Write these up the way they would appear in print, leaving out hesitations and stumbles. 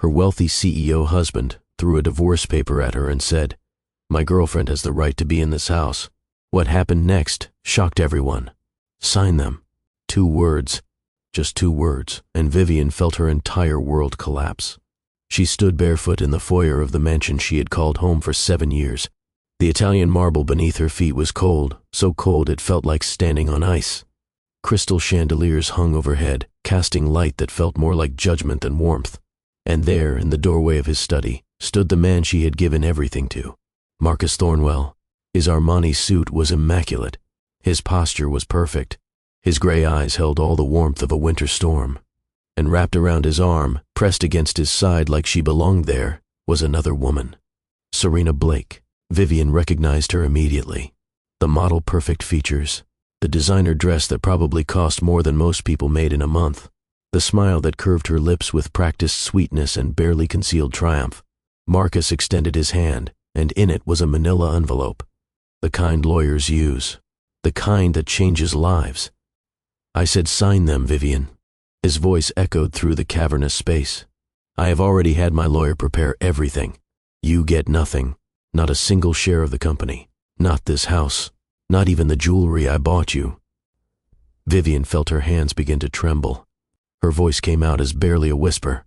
Her wealthy CEO husband threw a divorce paper at her and said, "My girlfriend has the right to be in this house." What happened next shocked everyone. "Sign them." 2 words, just 2 words, and Vivian felt her entire world collapse. She stood barefoot in the foyer of the mansion she had called home for 7 years. The Italian marble beneath her feet was cold, so cold it felt like standing on ice. Crystal chandeliers hung overhead, casting light that felt more like judgment than warmth. And there, in the doorway of his study, stood the man she had given everything to, Marcus Thornwell. His Armani suit was immaculate. His posture was perfect. His gray eyes held all the warmth of a winter storm. And wrapped around his arm, pressed against his side like she belonged there, was another woman. Serena Blake. Vivian recognized her immediately. The model-perfect features, the designer dress that probably cost more than most people made in a month, the smile that curved her lips with practiced sweetness and barely concealed triumph. Marcus extended his hand, and in it was a manila envelope. The kind lawyers use. The kind that changes lives. "I said sign them, Vivian." His voice echoed through the cavernous space. "I have already had my lawyer prepare everything. You get nothing. Not a single share of the company. Not this house. Not even the jewelry I bought you." Vivian felt her hands begin to tremble. Her voice came out as barely a whisper.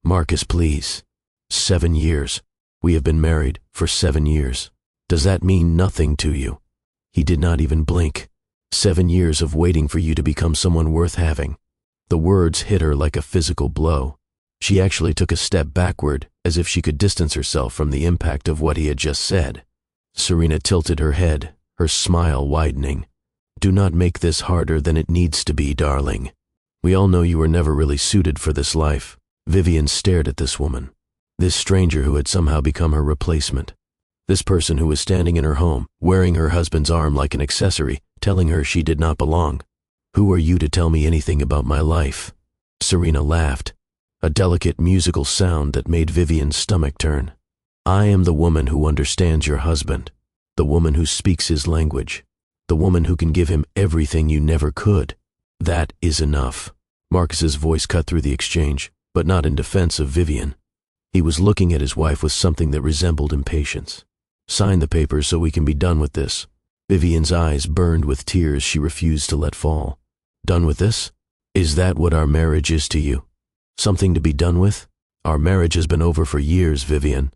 "Marcus, please. 7 years. We have been married for 7 years. Does that mean nothing to you?" He did not even blink. 7 years of waiting for you to become someone worth having. The words hit her like a physical blow. She actually took a step backward, as if she could distance herself from the impact of what he had just said. Serena tilted her head, her smile widening. "Do not make this harder than it needs to be, darling. We all know you were never really suited for this life." Vivian stared at this woman, this stranger who had somehow become her replacement. This person who was standing in her home, wearing her husband's arm like an accessory, telling her she did not belong. "Who are you to tell me anything about my life?" Serena laughed, a delicate musical sound that made Vivian's stomach turn. "I am the woman who understands your husband, the woman who speaks his language, the woman who can give him everything you never could. That is enough." Marcus's voice cut through the exchange, but not in defense of Vivian. He was looking at his wife with something that resembled impatience. "Sign the papers so we can be done with this." Vivian's eyes burned with tears she refused to let fall. "Done with this? Is that what our marriage is to you? Something to be done with? Our marriage has been over for years, Vivian.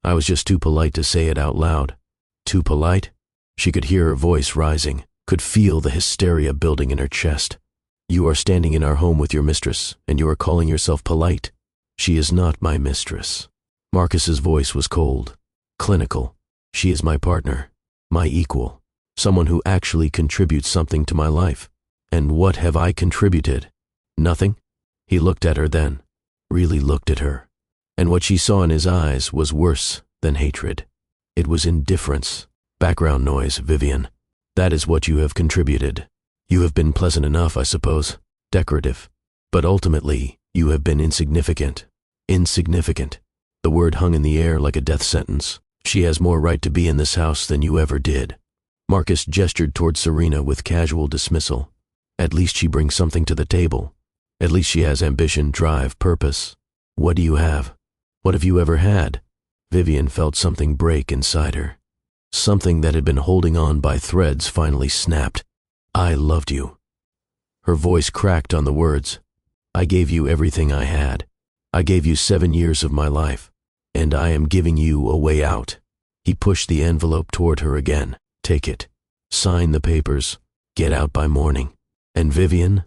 I was just too polite to say it out loud." Too polite? She could hear her voice rising, could feel the hysteria building in her chest. "You are standing in our home with your mistress, and you are calling yourself polite. She is not my mistress." Marcus's voice was cold, clinical. "She is my partner, my equal, someone who actually contributes something to my life. And what have I contributed? Nothing?" He looked at her then, really looked at her. And what she saw in his eyes was worse than hatred. It was indifference. "Background noise, Vivian. That is what you have contributed. You have been pleasant enough, I suppose, decorative. But ultimately, you have been insignificant. Insignificant." The word hung in the air like a death sentence. "She has more right to be in this house than you ever did." Marcus gestured toward Serena with casual dismissal. "At least she brings something to the table. At least she has ambition, drive, purpose. What do you have? What have you ever had?" Vivian felt something break inside her. Something that had been holding on by threads finally snapped. "I loved you." Her voice cracked on the words. "I gave you everything I had. I gave you 7 years of my life, and I am giving you a way out." He pushed the envelope toward her again. "Take it. Sign the papers. Get out by morning. And Vivian,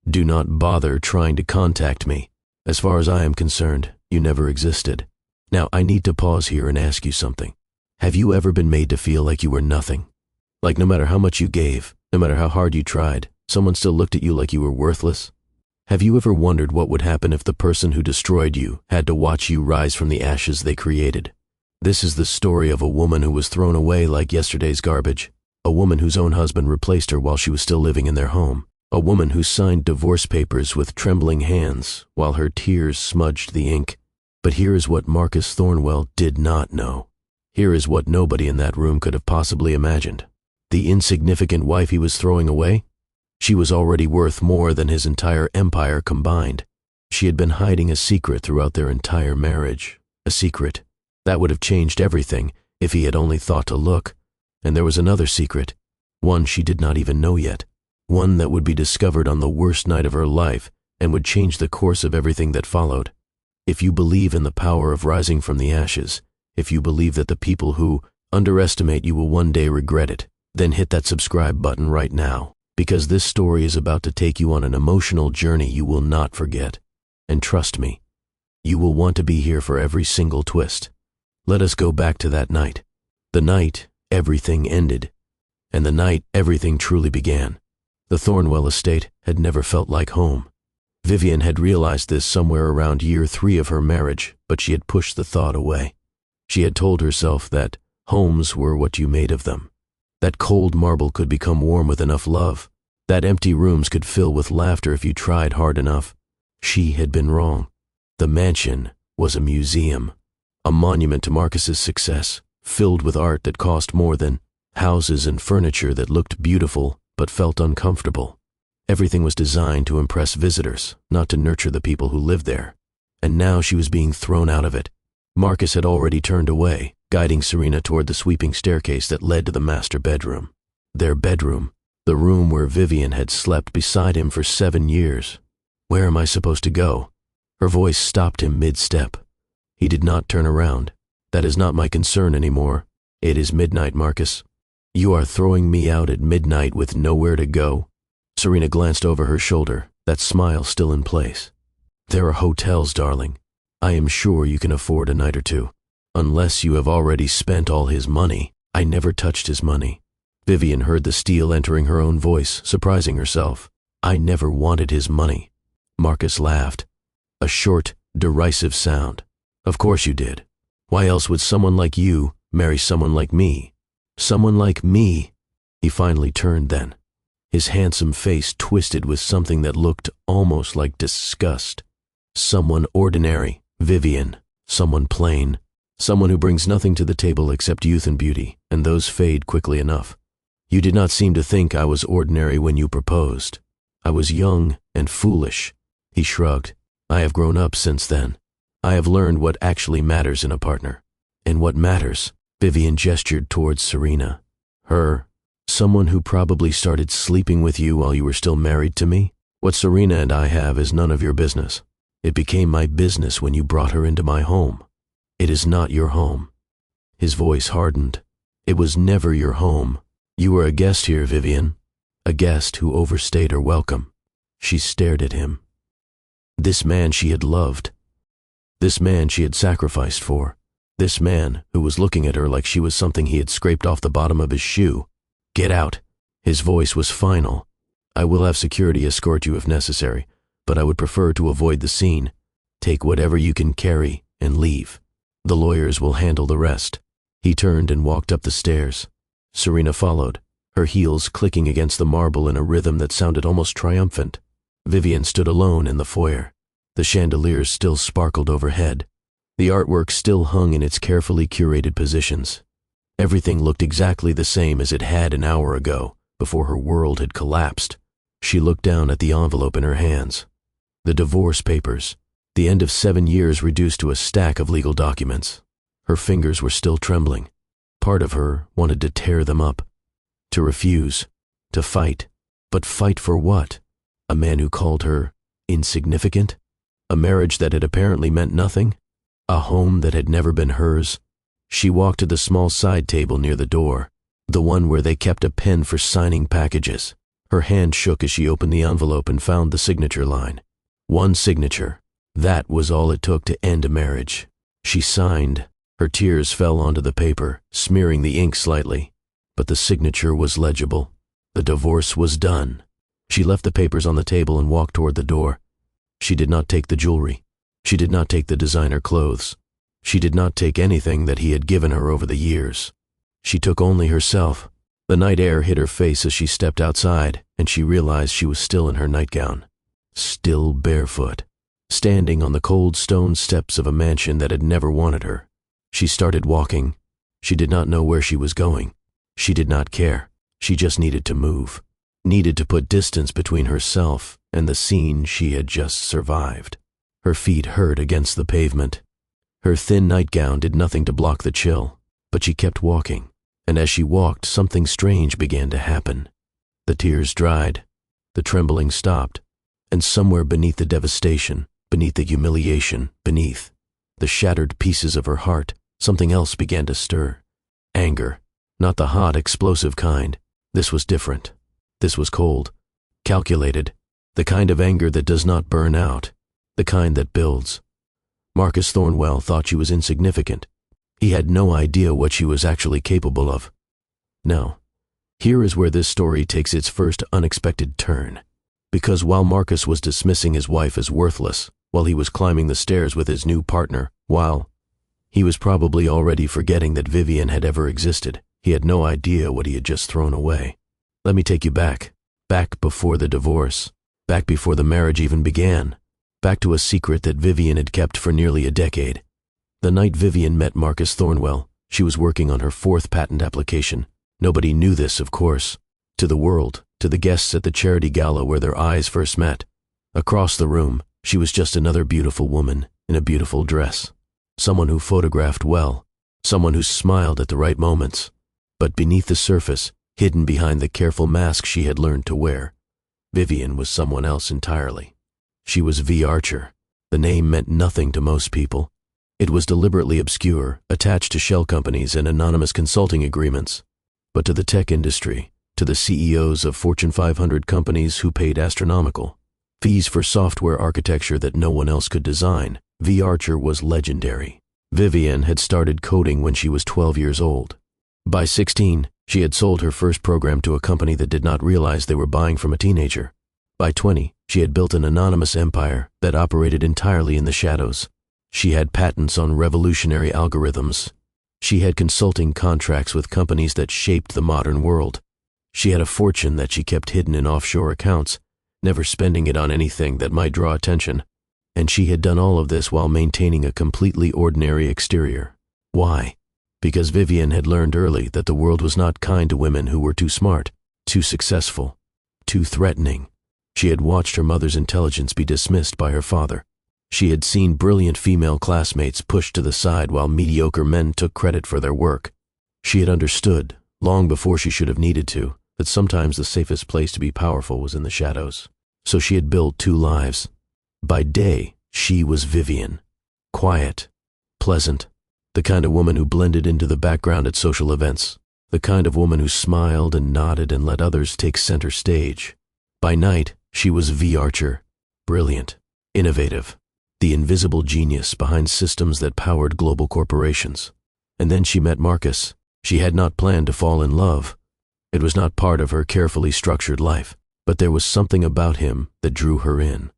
do not bother trying to contact me. As far as I am concerned, you never existed. Now I need to pause here and ask you something. Have you ever been made to feel like you were nothing? Like no matter how much you gave, no matter how hard you tried, someone still looked at you like you were worthless? Have you ever wondered what would happen if the person who destroyed you had to watch you rise from the ashes they created? This is the story of a woman who was thrown away like yesterday's garbage, a woman whose own husband replaced her while she was still living in their home, a woman who signed divorce papers with trembling hands while her tears smudged the ink. But here is what Marcus Thornwell did not know. Here is what nobody in that room could have possibly imagined. The insignificant wife he was throwing away? She was already worth more than his entire empire combined. She had been hiding a secret throughout their entire marriage, a secret that would have changed everything if he had only thought to look. And there was another secret, one she did not even know yet, one that would be discovered on the worst night of her life and would change the course of everything that followed. If you believe in the power of rising from the ashes, if you believe that the people who underestimate you will one day regret it, then hit that subscribe button right now, because this story is about to take you on an emotional journey you will not forget. And trust me, you will want to be here for every single twist. Let us go back to that night. The night everything ended, and the night everything truly began. The Thornwell estate had never felt like home. Vivian had realized this somewhere around year 3 of her marriage, but she had pushed the thought away. She had told herself that homes were what you made of them, that cold marble could become warm with enough love, that empty rooms could fill with laughter if you tried hard enough. She had been wrong. The mansion was a museum, a monument to Marcus's success, filled with art that cost more than houses and furniture that looked beautiful but felt uncomfortable. Everything was designed to impress visitors, not to nurture the people who lived there. And now she was being thrown out of it. Marcus had already turned away, guiding Serena toward the sweeping staircase that led to the master bedroom. Their bedroom, the room where Vivian had slept beside him for 7 years. Where am I supposed to go? Her voice stopped him mid-step. He did not turn around. That is not my concern anymore. It is midnight, Marcus. You are throwing me out at midnight with nowhere to go? Serena glanced over her shoulder, that smile still in place. There are hotels, darling. I am sure you can afford a night or two. Unless you have already spent all his money. I never touched his money. Vivian heard the steel entering her own voice, surprising herself. I never wanted his money. Marcus laughed. A short, derisive sound. Of course you did. Why else would someone like you marry someone like me? Someone like me? He finally turned then. His handsome face twisted with something that looked almost like disgust. Someone ordinary, Vivian. Someone plain. Someone who brings nothing to the table except youth and beauty, and those fade quickly enough. You did not seem to think I was ordinary when you proposed. I was young and foolish. He shrugged. I have grown up since then. I have learned what actually matters in a partner. And what matters? Vivian gestured towards Serena. Her. Someone who probably started sleeping with you while you were still married to me? What Serena and I have is none of your business. It became my business when you brought her into my home. It is not your home. His voice hardened. It was never your home. You were a guest here, Vivian. A guest who overstayed her welcome. She stared at him. This man she had loved. This man she had sacrificed for. This man who was looking at her like she was something he had scraped off the bottom of his shoe. Get out. His voice was final. I will have security escort you if necessary, but I would prefer to avoid the scene. Take whatever you can carry and leave. The lawyers will handle the rest. He turned and walked up the stairs. Serena followed, her heels clicking against the marble in a rhythm that sounded almost triumphant. Vivian stood alone in the foyer. The chandeliers still sparkled overhead. The artwork still hung in its carefully curated positions. Everything looked exactly the same as it had an hour ago, before her world had collapsed. She looked down at the envelope in her hands. The divorce papers, the end of 7 years reduced to a stack of legal documents. Her fingers were still trembling. Part of her wanted to tear them up, to refuse, to fight. But fight for what? A man who called her insignificant? A marriage that had apparently meant nothing? A home that had never been hers? She walked to the small side table near the door, the one where they kept a pen for signing packages. Her hand shook as she opened the envelope and found the signature line. One signature. That was all it took to end a marriage. She signed. Her tears fell onto the paper, smearing the ink slightly. But the signature was legible. The divorce was done. She left the papers on the table and walked toward the door. She did not take the jewelry. She did not take the designer clothes. She did not take anything that he had given her over the years. She took only herself. The night air hit her face as she stepped outside, and she realized she was still in her nightgown. Still barefoot. Standing on the cold stone steps of a mansion that had never wanted her. She started walking. She did not know where she was going. She did not care. She just needed to move. Needed to put distance between herself and the scene she had just survived. Her feet hurt against the pavement. Her thin nightgown did nothing to block the chill, but she kept walking, and as she walked, something strange began to happen. The tears dried, the trembling stopped, and somewhere beneath the devastation, beneath the humiliation, beneath the shattered pieces of her heart, something else began to stir. Anger, not the hot, explosive kind. This was different. This was cold, calculated, the kind of anger that does not burn out, the kind that builds. Marcus Thornwell thought she was insignificant. He had no idea what she was actually capable of. Now, here is where this story takes its first unexpected turn. Because while Marcus was dismissing his wife as worthless, while he was climbing the stairs with his new partner, while he was probably already forgetting that Vivian had ever existed, he had no idea what he had just thrown away. Let me take you back before the divorce, back before the marriage even began, back to a secret that Vivian had kept for nearly a decade. The night Vivian met Marcus Thornwell, she was working on her 4th patent application. Nobody knew this, of course. To the world, to the guests at the charity gala where their eyes first met. Across the room, she was just another beautiful woman in a beautiful dress. Someone who photographed well, someone who smiled at the right moments. But beneath the surface, hidden behind the careful mask she had learned to wear, Vivian was someone else entirely. She was V. Archer. The name meant nothing to most people. It was deliberately obscure, attached to shell companies and anonymous consulting agreements. But to the tech industry, to the CEOs of Fortune 500 companies who paid astronomical fees for software architecture that no one else could design, V. Archer was legendary. Vivian had started coding when she was 12 years old. By 16, she had sold her first program to a company that did not realize they were buying from a teenager. By 20, she had built an anonymous empire that operated entirely in the shadows. She had patents on revolutionary algorithms. She had consulting contracts with companies that shaped the modern world. She had a fortune that she kept hidden in offshore accounts, never spending it on anything that might draw attention. And she had done all of this while maintaining a completely ordinary exterior. Why? Because Vivian had learned early that the world was not kind to women who were too smart, too successful, too threatening. She had watched her mother's intelligence be dismissed by her father. She had seen brilliant female classmates pushed to the side while mediocre men took credit for their work. She had understood, long before she should have needed to, that sometimes the safest place to be powerful was in the shadows. So she had built 2 lives. By day, she was Vivian. Quiet, pleasant, the kind of woman who blended into the background at social events, the kind of woman who smiled and nodded and let others take center stage. By night, she was V. Archer, brilliant, innovative, the invisible genius behind systems that powered global corporations. And then she met Marcus. She had not planned to fall in love. It was not part of her carefully structured life, but there was something about him that drew her in.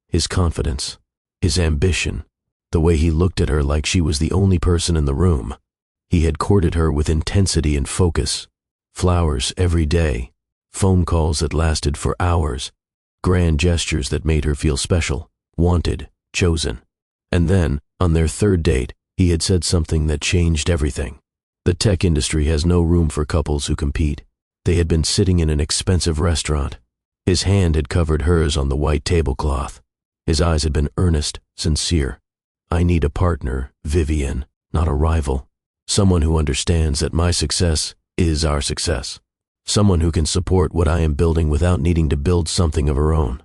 His confidence, his ambition, the way he looked at her like she was the only person in the room. He had courted her with intensity and focus. Flowers every day, phone calls that lasted for hours, grand gestures that made her feel special, wanted, chosen. And then, on their 3rd date, he had said something that changed everything. The tech industry has no room for couples who compete. They had been sitting in an expensive restaurant. His hand had covered hers on the white tablecloth. His eyes had been earnest, sincere. I need a partner, Vivian, not a rival. Someone who understands that my success is our success. Someone who can support what I am building without needing to build something of her own.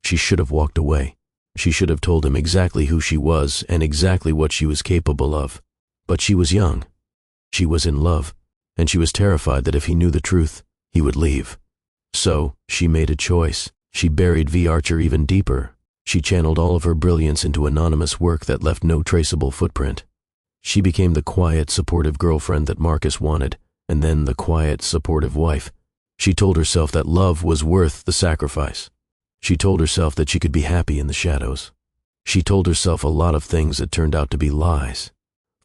She should have walked away. She should have told him exactly who she was and exactly what she was capable of. But she was young. She was in love, and she was terrified that if he knew the truth, he would leave. So, she made a choice. She buried V. Archer even deeper. She channeled all of her brilliance into anonymous work that left no traceable footprint. She became the quiet, supportive girlfriend that Marcus wanted, and then the quiet, supportive wife. She told herself that love was worth the sacrifice. She told herself that she could be happy in the shadows. She told herself a lot of things that turned out to be lies.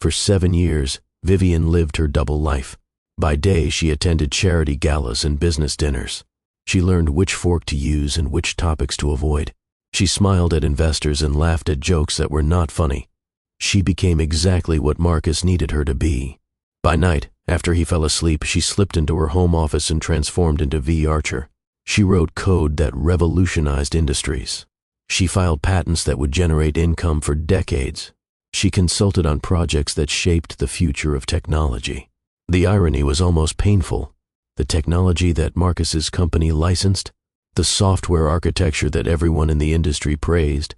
For 7 years, Vivian lived her double life. By day, she attended charity galas and business dinners. She learned which fork to use and which topics to avoid. She smiled at investors and laughed at jokes that were not funny. She became exactly what Marcus needed her to be. By night, after he fell asleep, she slipped into her home office and transformed into V. Archer. She wrote code that revolutionized industries. She filed patents that would generate income for decades. She consulted on projects that shaped the future of technology. The irony was almost painful. The technology that Marcus's company licensed, the software architecture that everyone in the industry praised,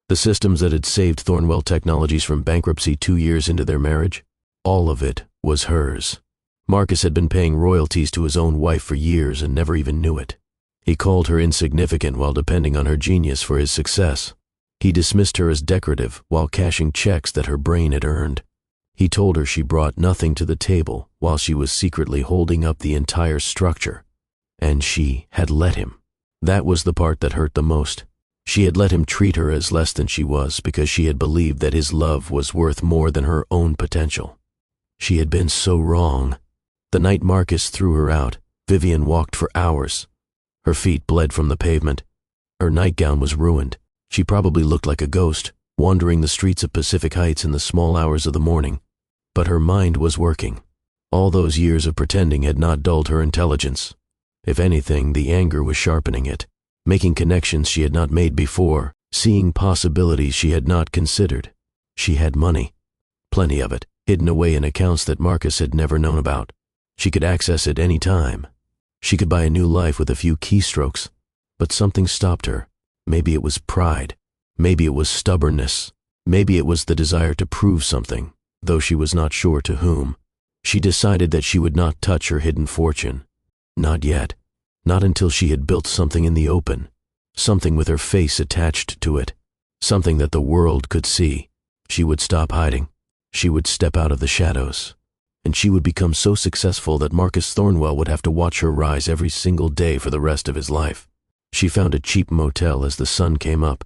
the systems that had saved Thornwell Technologies from bankruptcy 2 years into their marriage, all of it was hers. Marcus had been paying royalties to his own wife for years and never even knew it. He called her insignificant while depending on her genius for his success. He dismissed her as decorative while cashing checks that her brain had earned. He told her she brought nothing to the table while she was secretly holding up the entire structure. And she had let him. That was the part that hurt the most. She had let him treat her as less than she was because she had believed that his love was worth more than her own potential. She had been so wrong. The night Marcus threw her out, Vivian walked for hours. Her feet bled from the pavement. Her nightgown was ruined. She probably looked like a ghost, wandering the streets of Pacific Heights in the small hours of the morning. But her mind was working. All those years of pretending had not dulled her intelligence. If anything, the anger was sharpening it, making connections she had not made before, seeing possibilities she had not considered. She had money, plenty of it, hidden away in accounts that Marcus had never known about. She could access it any time. She could buy a new life with a few keystrokes. But something stopped her. Maybe it was pride. Maybe it was stubbornness. Maybe it was the desire to prove something, though she was not sure to whom. She decided that she would not touch her hidden fortune. Not yet. Not until she had built something in the open. Something with her face attached to it. Something that the world could see. She would stop hiding. She would step out of the shadows. And she would become so successful that Marcus Thornwell would have to watch her rise every single day for the rest of his life. She found a cheap motel as the sun came up.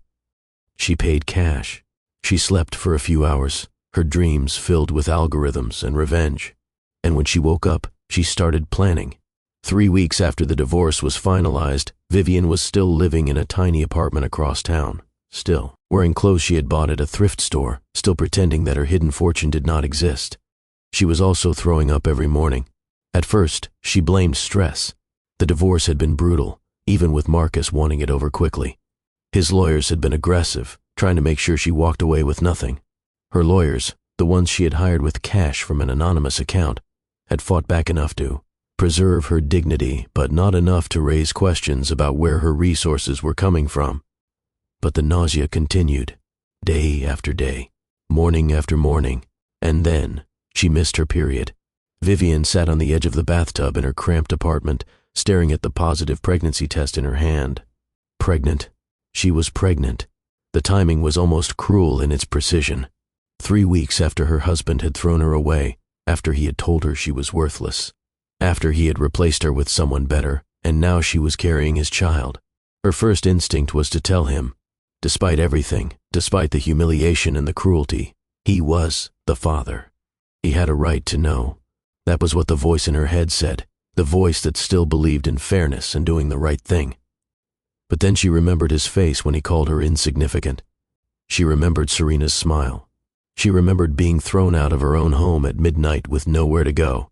She paid cash. She slept for a few hours, her dreams filled with algorithms and revenge. And when she woke up, she started planning. 3 weeks after the divorce was finalized, Vivian was still living in a tiny apartment across town. Still, wearing clothes she had bought at a thrift store, still pretending that her hidden fortune did not exist. She was also throwing up every morning. At first, she blamed stress. The divorce had been brutal, even with Marcus wanting it over quickly. His lawyers had been aggressive, trying to make sure she walked away with nothing. Her lawyers, the ones she had hired with cash from an anonymous account, had fought back enough to preserve her dignity, but not enough to raise questions about where her resources were coming from. But the nausea continued, day after day, morning after morning, and then she missed her period. Vivian sat on the edge of the bathtub in her cramped apartment, staring at the positive pregnancy test in her hand. Pregnant. She was pregnant. The timing was almost cruel in its precision. 3 weeks after her husband had thrown her away, after he had told her she was worthless, after he had replaced her with someone better, and now she was carrying his child. Her first instinct was to tell him. Despite everything, despite the humiliation and the cruelty, he was the father. He had a right to know. That was what the voice in her head said, the voice that still believed in fairness and doing the right thing. But then she remembered his face when he called her insignificant. She remembered Serena's smile. She remembered being thrown out of her own home at midnight with nowhere to go.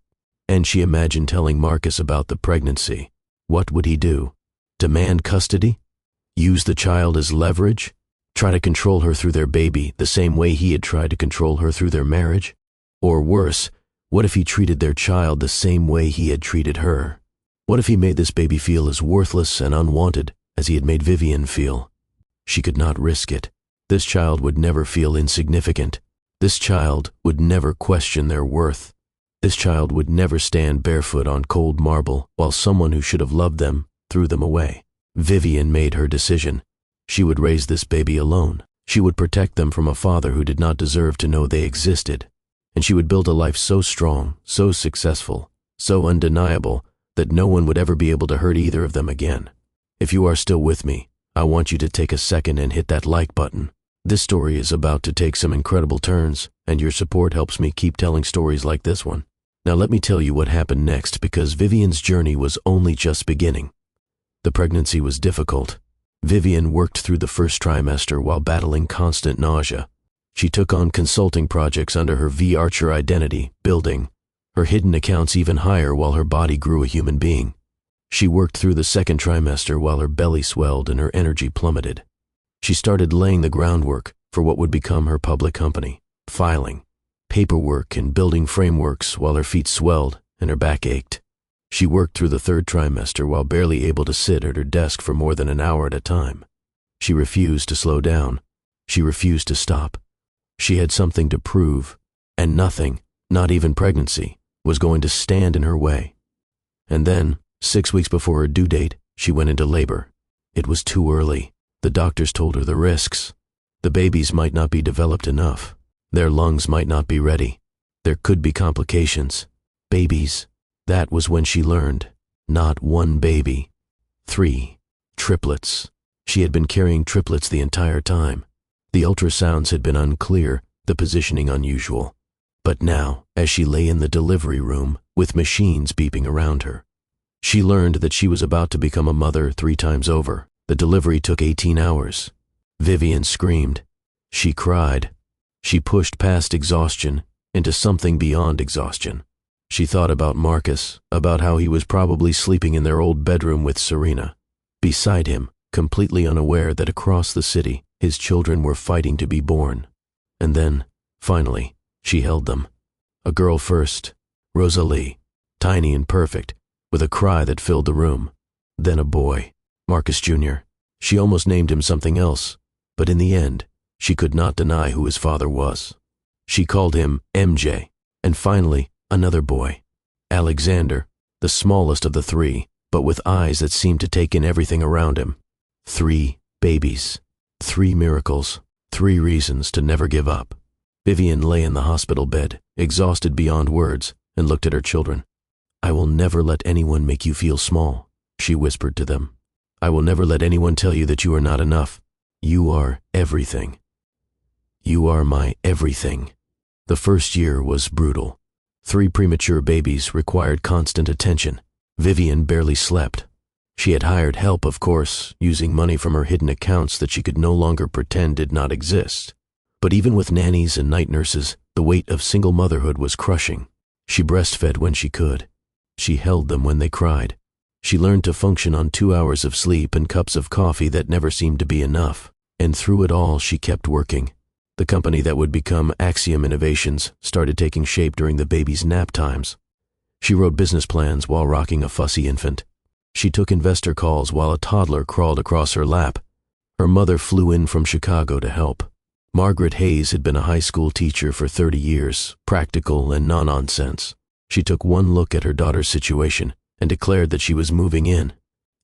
And she imagined telling Marcus about the pregnancy. What would he do? Demand custody? Use the child as leverage? Try to control her through their baby the same way he had tried to control her through their marriage? Or worse, what if he treated their child the same way he had treated her? What if he made this baby feel as worthless and unwanted as he had made Vivian feel? She could not risk it. This child would never feel insignificant. This child would never question their worth. This child would never stand barefoot on cold marble while someone who should have loved them threw them away. Vivian made her decision. She would raise this baby alone. She would protect them from a father who did not deserve to know they existed. And she would build a life so strong, so successful, so undeniable that no one would ever be able to hurt either of them again. If you are still with me, I want you to take a second and hit that like button. This story is about to take some incredible turns, and your support helps me keep telling stories like this one. Now let me tell you what happened next, because Vivian's journey was only just beginning. The pregnancy was difficult. Vivian worked through the first trimester while battling constant nausea. She took on consulting projects under her V. Archer identity, building her hidden accounts even higher while her body grew a human being. She worked through the second trimester while her belly swelled and her energy plummeted. She started laying the groundwork for what would become her public company, filing, paperwork, and building frameworks while her feet swelled and her back ached. She worked through the third trimester while barely able to sit at her desk for more than an hour at a time. She refused to slow down. She refused to stop. She had something to prove, and nothing, not even pregnancy, was going to stand in her way. And then, 6 weeks before her due date, she went into labor. It was too early. The doctors told her the risks. The babies might not be developed enough. Their lungs might not be ready. There could be complications. Babies. That was when she learned. Not one baby. 3. Triplets. She had been carrying triplets the entire time. The ultrasounds had been unclear, the positioning unusual. But now, as she lay in the delivery room, with machines beeping around her, she learned that she was about to become a mother 3 times over. The delivery took 18 hours. Vivian screamed. She cried. She pushed past exhaustion into something beyond exhaustion. She thought about Marcus, about how he was probably sleeping in their old bedroom with Serena. Beside him, completely unaware that across the city, his children were fighting to be born. And then, finally, she held them. A girl first, Rosalie, tiny and perfect, with a cry that filled the room. Then a boy, Marcus Jr. She almost named him something else, but in the end, she could not deny who his father was. She called him MJ, and finally, another boy, Alexander, the smallest of the 3, but with eyes that seemed to take in everything around him. 3 babies, 3 miracles, 3 reasons to never give up. Vivian lay in the hospital bed, exhausted beyond words, and looked at her children. I will never let anyone make you feel small, she whispered to them. I will never let anyone tell you that you are not enough. You are everything. You are my everything. The first year was brutal. 3 premature babies required constant attention. Vivian barely slept. She had hired help, of course, using money from her hidden accounts that she could no longer pretend did not exist. But even with nannies and night nurses, the weight of single motherhood was crushing. She breastfed when she could. She held them when they cried. She learned to function on 2 hours of sleep and cups of coffee that never seemed to be enough. And through it all, she kept working. The company that would become Axiom Innovations started taking shape during the baby's nap times. She wrote business plans while rocking a fussy infant. She took investor calls while a toddler crawled across her lap. Her mother flew in from Chicago to help. Margaret Hayes had been a high school teacher for 30 years, practical and no-nonsense. She took one look at her daughter's situation and declared that she was moving in.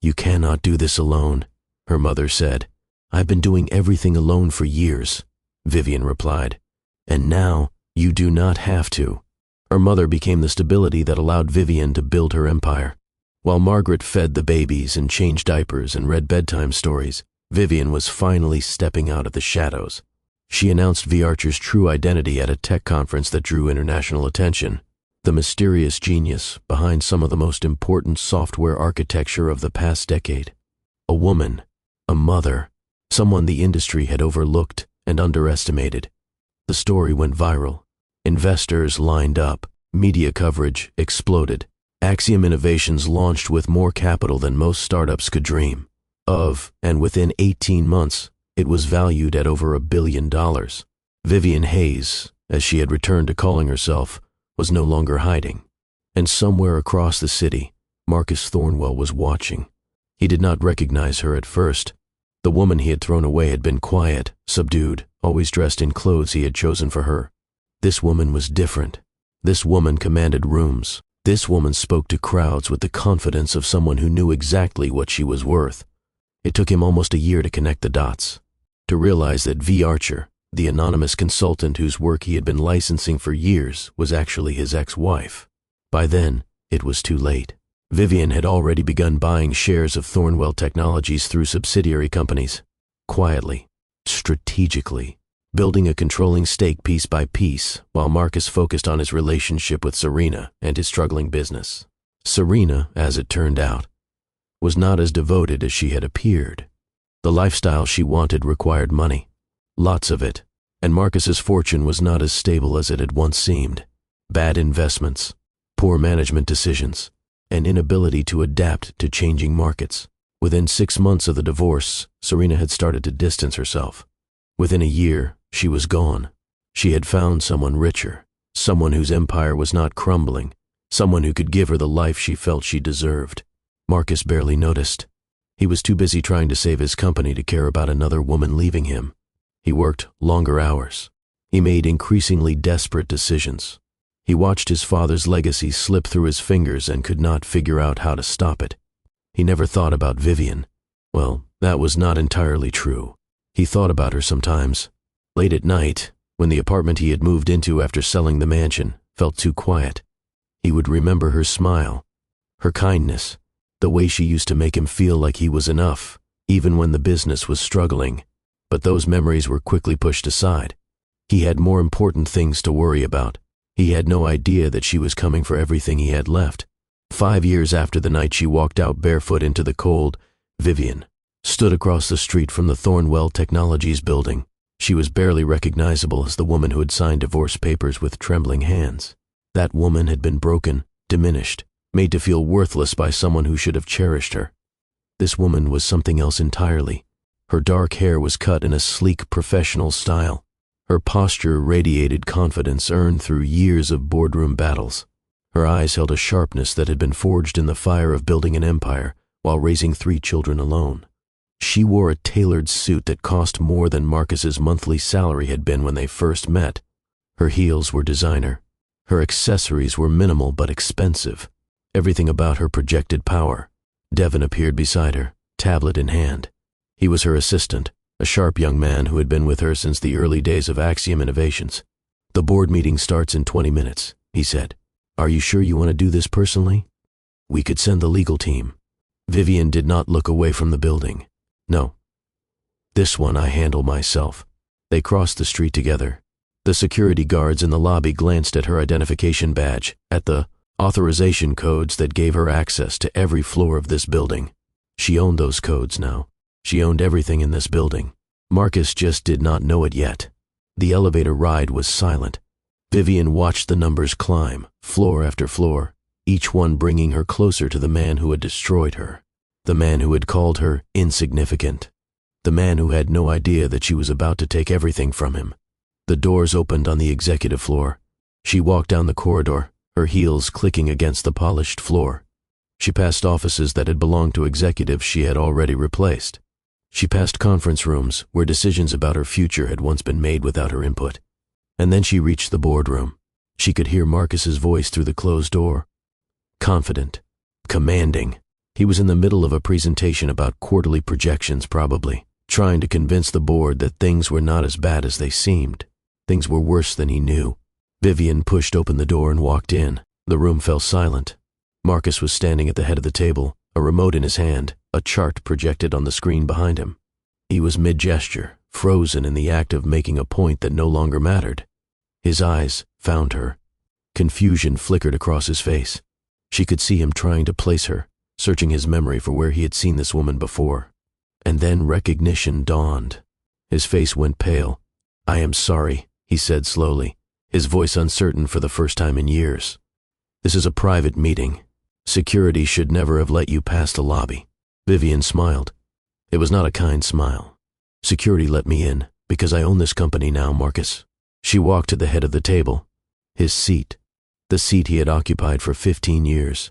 You cannot do this alone, her mother said. I've been doing everything alone for years, Vivian replied. And now you do not have to. Her mother became the stability that allowed Vivian to build her empire. While Margaret fed the babies and changed diapers and read bedtime stories, Vivian was finally stepping out of the shadows. She announced V. Archer's true identity at a tech conference that drew international attention. The mysterious genius behind some of the most important software architecture of the past decade. A woman, a mother, someone the industry had overlooked and underestimated. The story went viral. Investors lined up. Media coverage exploded. Axiom Innovations launched with more capital than most startups could dream of, and within 18 months, it was valued at over $1 billion. Vivian Hayes, as she had returned to calling herself, was no longer hiding. And somewhere across the city, Marcus Thornwell was watching. He did not recognize her at first. The woman he had thrown away had been quiet, subdued, always dressed in clothes he had chosen for her. This woman was different. This woman commanded rooms. This woman spoke to crowds with the confidence of someone who knew exactly what she was worth. It took him almost a year to connect the dots, to realize that V. Archer, the anonymous consultant whose work he had been licensing for years, was actually his ex-wife. By then, it was too late. Vivian had already begun buying shares of Thornwell Technologies through subsidiary companies, quietly, strategically, building a controlling stake piece by piece while Marcus focused on his relationship with Serena and his struggling business. Serena, as it turned out, was not as devoted as she had appeared. The lifestyle she wanted required money, lots of it, and Marcus's fortune was not as stable as it had once seemed. Bad investments, poor management decisions, an inability to adapt to changing markets. Within 6 months of the divorce, Serena had started to distance herself. Within a year, she was gone. She had found someone richer, someone whose empire was not crumbling, someone who could give her the life she felt she deserved. Marcus barely noticed. He was too busy trying to save his company to care about another woman leaving him. He worked longer hours. He made increasingly desperate decisions. He watched his father's legacy slip through his fingers and could not figure out how to stop it. He never thought about Vivian. Well, that was not entirely true. He thought about her sometimes. Late at night, when the apartment he had moved into after selling the mansion felt too quiet, he would remember her smile, her kindness, the way she used to make him feel like he was enough, even when the business was struggling. But those memories were quickly pushed aside. He had more important things to worry about. He had no idea that she was coming for everything he had left. 5 years after the night she walked out barefoot into the cold, Vivian stood across the street from the Thornwell Technologies building. She was barely recognizable as the woman who had signed divorce papers with trembling hands. That woman had been broken, diminished, made to feel worthless by someone who should have cherished her. This woman was something else entirely. Her dark hair was cut in a sleek, professional style. Her posture radiated confidence earned through years of boardroom battles. Her eyes held a sharpness that had been forged in the fire of building an empire while raising 3 children alone. She wore a tailored suit that cost more than Marcus's monthly salary had been when they first met. Her heels were designer. Her accessories were minimal but expensive. Everything about her projected power. Devin appeared beside her, tablet in hand. He was her assistant, a sharp young man who had been with her since the early days of Axiom Innovations. "The board meeting starts in 20 minutes, he said. "Are you sure you want to do this personally? We could send the legal team." Vivian did not look away from the building. "No. This one I handle myself." They crossed the street together. The security guards in the lobby glanced at her identification badge, at the authorization codes that gave her access to every floor of this building. She owned those codes now. She owned everything in this building. Marcus just did not know it yet. The elevator ride was silent. Vivian watched the numbers climb, floor after floor, each one bringing her closer to the man who had destroyed her, the man who had called her insignificant, the man who had no idea that she was about to take everything from him. The doors opened on the executive floor. She walked down the corridor, her heels clicking against the polished floor. She passed offices that had belonged to executives she had already replaced. She passed conference rooms where decisions about her future had once been made without her input. And then she reached the boardroom. She could hear Marcus's voice through the closed door. Confident, commanding. He was in the middle of a presentation about quarterly projections probably, trying to convince the board that things were not as bad as they seemed. Things were worse than he knew. Vivian pushed open the door and walked in. The room fell silent. Marcus was standing at the head of the table, a remote in his hand, a chart projected on the screen behind him. He was mid-gesture, frozen in the act of making a point that no longer mattered. His eyes found her. Confusion flickered across his face. She could see him trying to place her, searching his memory for where he had seen this woman before. And then recognition dawned. His face went pale. "I am sorry," he said slowly, his voice uncertain for the first time in years. "This is a private meeting. Security should never have let you pass the lobby." Vivian smiled. It was not a kind smile. "Security let me in because I own this company now, Marcus." She walked to the head of the table. His seat. The seat he had occupied for 15 years.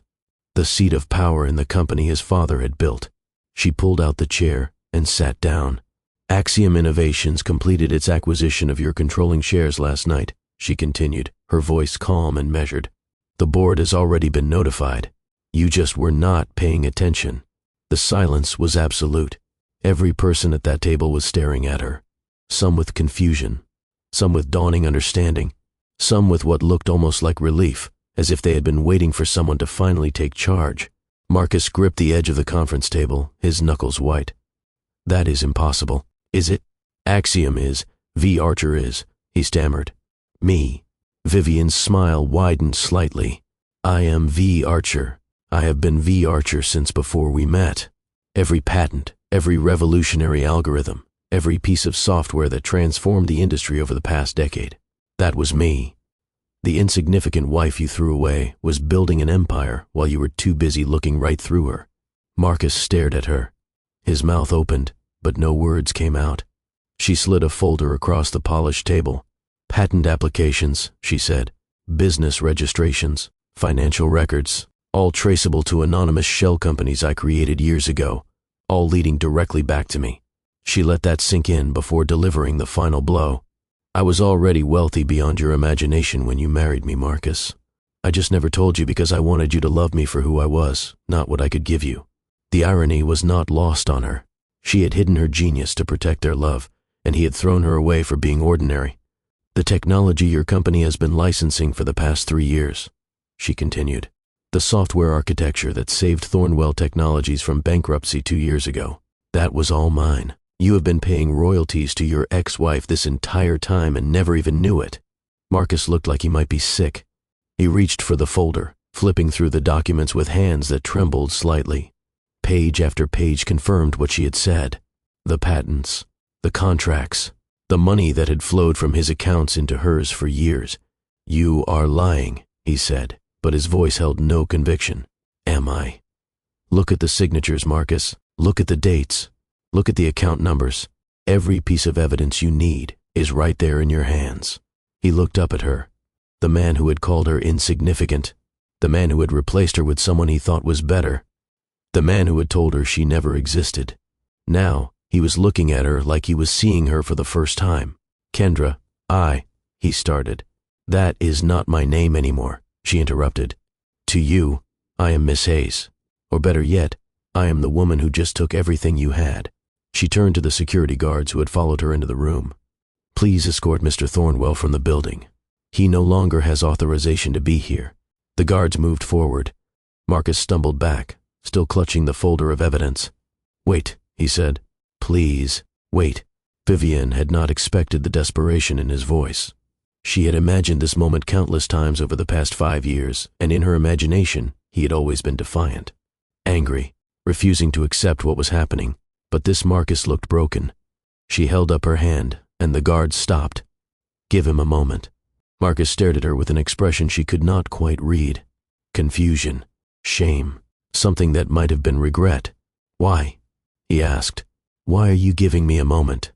The seat of power in the company his father had built. She pulled out the chair and sat down. "Axiom Innovations completed its acquisition of your controlling shares last night," she continued, her voice calm and measured. "The board has already been notified. You just were not paying attention." The silence was absolute. Every person at that table was staring at her, some with confusion, some with dawning understanding, some with what looked almost like relief, as if they had been waiting for someone to finally take charge. Marcus gripped the edge of the conference table, his knuckles white. "That is impossible, is it?" "Axiom is, V. Archer is," he stammered. "Me." Vivian's smile widened slightly. "I am V. Archer. I have been V. Archer since before we met. Every patent, every revolutionary algorithm, every piece of software that transformed the industry over the past decade. That was me. The insignificant wife you threw away was building an empire while you were too busy looking right through her." Marcus stared at her, His mouth opened, but no words came out. She slid a folder across the polished table. Patent applications, she said. Business registrations, financial records, all traceable to anonymous shell companies I created years ago, all leading directly back to me. She let that sink in before delivering the final blow. I was already wealthy beyond your imagination when you married me, Marcus. I just never told you because I wanted you to love me for who I was, not what I could give you. The irony was not lost on her. She had hidden her genius to protect their love, and he had thrown her away for being ordinary. The technology your company has been licensing for the past 3 years, she continued. The software architecture that saved Thornwell Technologies from bankruptcy 2 years ago. That was all mine. You have been paying royalties to your ex-wife this entire time and never even knew it. Marcus looked like he might be sick. He reached for the folder, flipping through the documents with hands that trembled slightly. Page after page confirmed what she had said. The patents, the contracts, the money that had flowed from his accounts into hers for years. You are lying, he said, but his voice held no conviction. Am I? Look at the signatures, Marcus. Look at the dates. Look at the account numbers. Every piece of evidence you need is right there in your hands. He looked up at her. The man who had called her insignificant. The man who had replaced her with someone he thought was better. The man who had told her she never existed. Now, he was looking at her like he was seeing her for the first time. Kendra, he started. That is not my name anymore, she interrupted. To you, I am Miss Hayes. Or better yet, I am the woman who just took everything you had. She turned to the security guards who had followed her into the room. Please escort Mr. Thornwell from the building. He no longer has authorization to be here. The guards moved forward. Marcus stumbled back, still clutching the folder of evidence. Wait, he said. Please, wait. Vivian had not expected the desperation in his voice. She had imagined this moment countless times over the past 5 years, and in her imagination, he had always been defiant, angry, refusing to accept what was happening. But this Marcus looked broken. She held up her hand, and the guards stopped. Give him a moment. Marcus stared at her with an expression she could not quite read. Confusion, shame, something that might have been regret. Why? He asked. Why are you giving me a moment?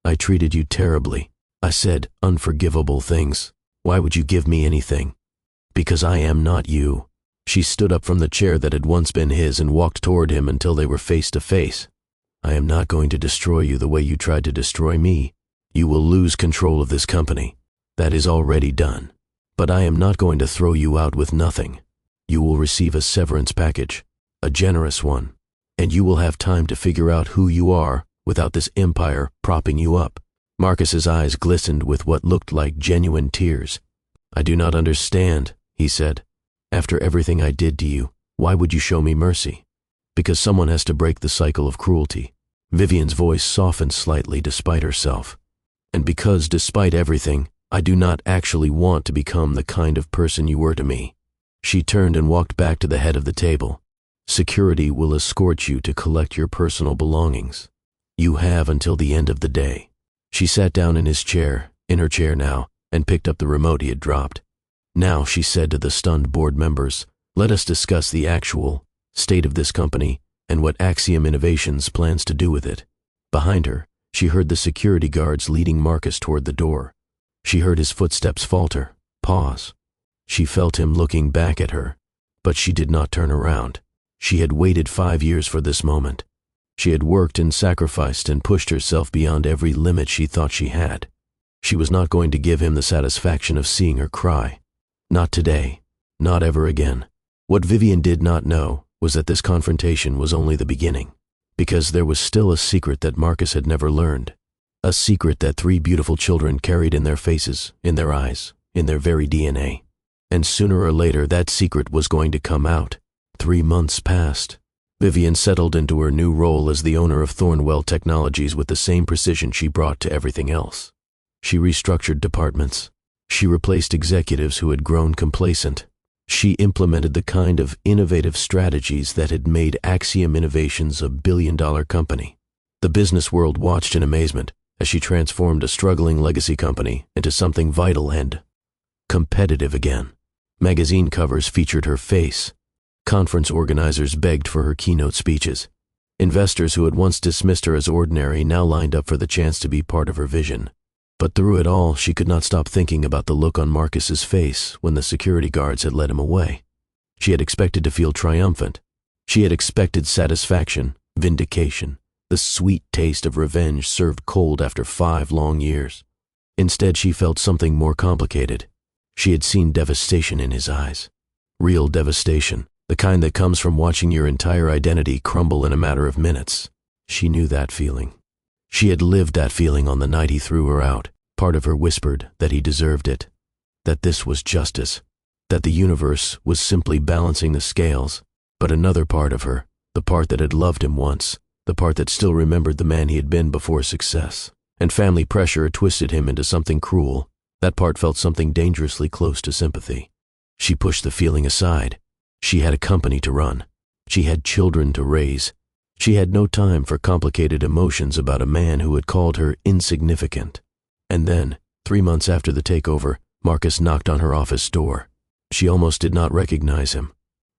I treated you terribly. I said unforgivable things. Why would you give me anything? Because I am not you. She stood up from the chair that had once been his and walked toward him until they were face to face. I am not going to destroy you the way you tried to destroy me. You will lose control of this company. That is already done. But I am not going to throw you out with nothing. You will receive a severance package, a generous one, and you will have time to figure out who you are without this empire propping you up. Marcus's eyes glistened with what looked like genuine tears. I do not understand, he said. After everything I did to you, why would you show me mercy? Because someone has to break the cycle of cruelty. Vivian's voice softened slightly despite herself. And because, despite everything, I do not actually want to become the kind of person you were to me. She turned and walked back to the head of the table. Security will escort you to collect your personal belongings. You have until the end of the day. She sat down in her chair now, and picked up the remote he had dropped. Now, she said to the stunned board members, let us discuss the actual state of this company and what Axiom Innovations plans to do with it. Behind her, she heard the security guards leading Marcus toward the door. She heard his footsteps falter, pause. She felt him looking back at her, but she did not turn around. She had waited 5 years for this moment. She had worked and sacrificed and pushed herself beyond every limit she thought she had. She was not going to give him the satisfaction of seeing her cry. Not today, not ever again. What Vivian did not know was that this confrontation was only the beginning, because there was still a secret that Marcus had never learned, a secret that 3 beautiful children carried in their faces, in their eyes, in their very DNA. And sooner or later that secret was going to come out. 3 months passed. Vivian settled into her new role as the owner of Thornwell Technologies with the same precision she brought to everything else. She restructured departments. She replaced executives who had grown complacent. She implemented the kind of innovative strategies that had made Axiom Innovations a billion-dollar company. The business world watched in amazement as she transformed a struggling legacy company into something vital and competitive again. Magazine covers featured her face. Conference organizers begged for her keynote speeches. Investors who had once dismissed her as ordinary now lined up for the chance to be part of her vision. But through it all, she could not stop thinking about the look on Marcus's face when the security guards had led him away. She had expected to feel triumphant. She had expected satisfaction, vindication, the sweet taste of revenge served cold after 5 long years. Instead, she felt something more complicated. She had seen devastation in his eyes. Real devastation, the kind that comes from watching your entire identity crumble in a matter of minutes. She knew that feeling. She had lived that feeling on the night he threw her out. Part of her whispered that he deserved it, that this was justice, that the universe was simply balancing the scales. But another part of her, the part that had loved him once, the part that still remembered the man he had been before success, and family pressure had twisted him into something cruel, that part felt something dangerously close to sympathy. She pushed the feeling aside. She had a company to run. She had children to raise. She had no time for complicated emotions about a man who had called her insignificant. And then, 3 months after the takeover, Marcus knocked on her office door. She almost did not recognize him.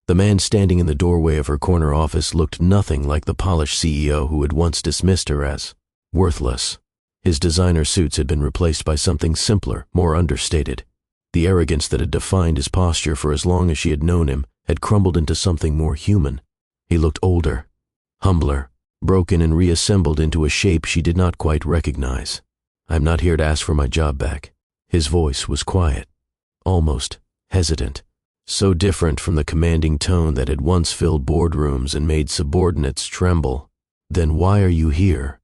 The man standing in the doorway of her corner office looked nothing like the polished CEO who had once dismissed her as worthless. His designer suits had been replaced by something simpler, more understated. The arrogance that had defined his posture for as long as she had known him had crumbled into something more human. He looked older, humbler, broken and reassembled into a shape she did not quite recognize. "I'm not here to ask for my job back." His voice was quiet, almost hesitant, so different from the commanding tone that had once filled boardrooms and made subordinates tremble. "Then why are you here?"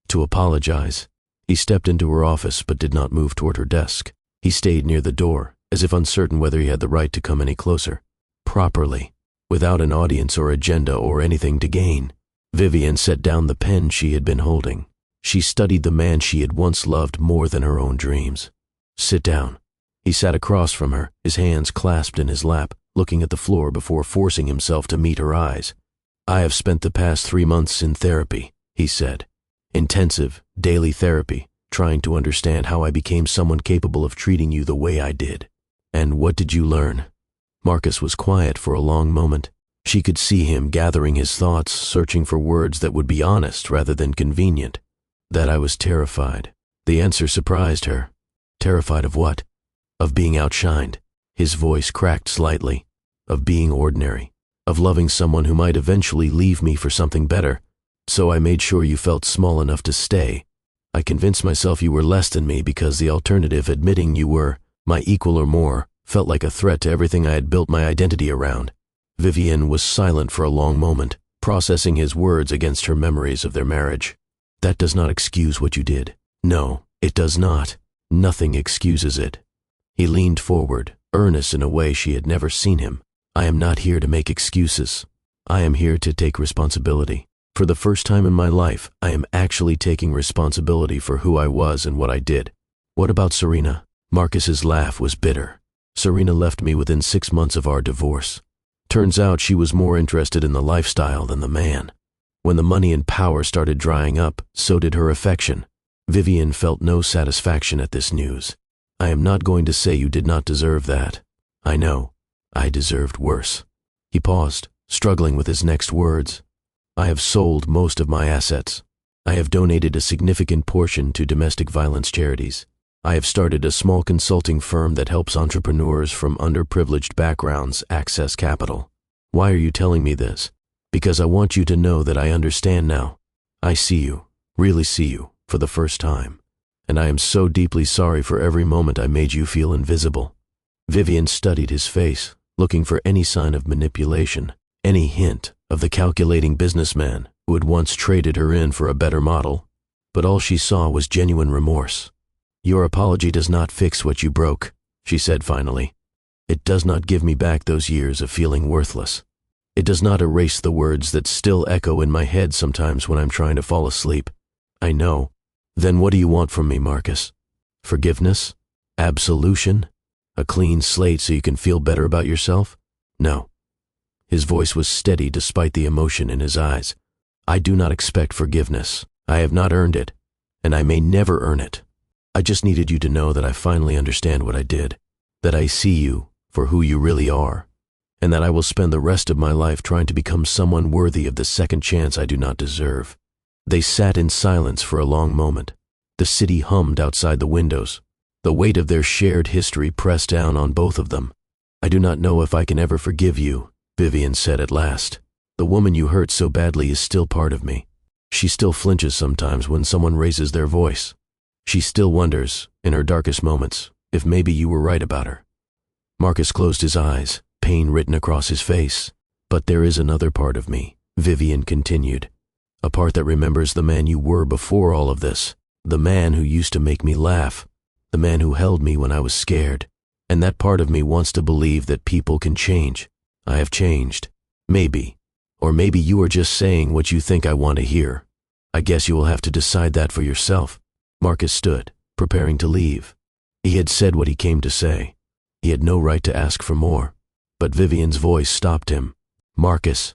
"To apologize." He stepped into her office but did not move toward her desk. He stayed near the door, as if uncertain whether he had the right to come any closer. Properly, without an audience or agenda or anything to gain. Vivian set down the pen she had been holding. She studied the man she had once loved more than her own dreams. "Sit down." He sat across from her, his hands clasped in his lap, looking at the floor before forcing himself to meet her eyes. "I have spent the past 3 months in therapy," he said. "Intensive, daily therapy, trying to understand how I became someone capable of treating you the way I did." "And what did you learn?" Marcus was quiet for a long moment. She could see him gathering his thoughts, searching for words that would be honest rather than convenient. "That I was terrified." The answer surprised her. Terrified of what? Of being outshined. His voice cracked slightly. Of being ordinary. Of loving someone who might eventually leave me for something better. So I made sure you felt small enough to stay. I convinced myself you were less than me because the alternative, admitting you were my equal or more, felt like a threat to everything I had built my identity around. Vivian was silent for a long moment, processing his words against her memories of their marriage. "That does not excuse what you did." "No, it does not. Nothing excuses it." He leaned forward, earnest in a way she had never seen him. "I am not here to make excuses. I am here to take responsibility. For the first time in my life, I am actually taking responsibility for who I was and what I did." "What about Serena?" Marcus's laugh was bitter. "Serena left me within 6 months of our divorce. Turns out she was more interested in the lifestyle than the man. When the money and power started drying up, so did her affection." Vivian felt no satisfaction at this news. "I am not going to say you did not deserve that. I know. I deserved worse." He paused, struggling with his next words. "I have sold most of my assets. I have donated a significant portion to domestic violence charities. I have started a small consulting firm that helps entrepreneurs from underprivileged backgrounds access capital. Why are you telling me this? Because I want you to know that I understand now. I see you, really see you, for the first time. And I am so deeply sorry for every moment I made you feel invisible." Vivian studied his face, looking for any sign of manipulation, any hint of the calculating businessman who had once traded her in for a better model. But all she saw was genuine remorse. "Your apology does not fix what you broke," she said finally. "It does not give me back those years of feeling worthless. It does not erase the words that still echo in my head sometimes when I'm trying to fall asleep. I know. Then what do you want from me, Marcus? Forgiveness? Absolution? A clean slate so you can feel better about yourself? No." His voice was steady despite the emotion in his eyes. "I do not expect forgiveness. I have not earned it, and I may never earn it. I just needed you to know that I finally understand what I did, that I see you for who you really are, and that I will spend the rest of my life trying to become someone worthy of the second chance I do not deserve. They sat in silence for a long moment. The city hummed outside the windows. The weight of their shared history pressed down on both of them. I do not know if I can ever forgive you, Vivian said at last. The woman you hurt so badly is still part of me. She still flinches sometimes when someone raises their voice. She still wonders, in her darkest moments, if maybe you were right about her. Marcus closed his eyes, pain written across his face. But there is another part of me, Vivian continued. A part that remembers the man you were before all of this. The man who used to make me laugh. The man who held me when I was scared. And that part of me wants to believe that people can change. I have changed. Maybe. Or maybe you are just saying what you think I want to hear. I guess you will have to decide that for yourself. Marcus stood, preparing to leave. He had said what he came to say. He had no right to ask for more. But Vivian's voice stopped him. Marcus.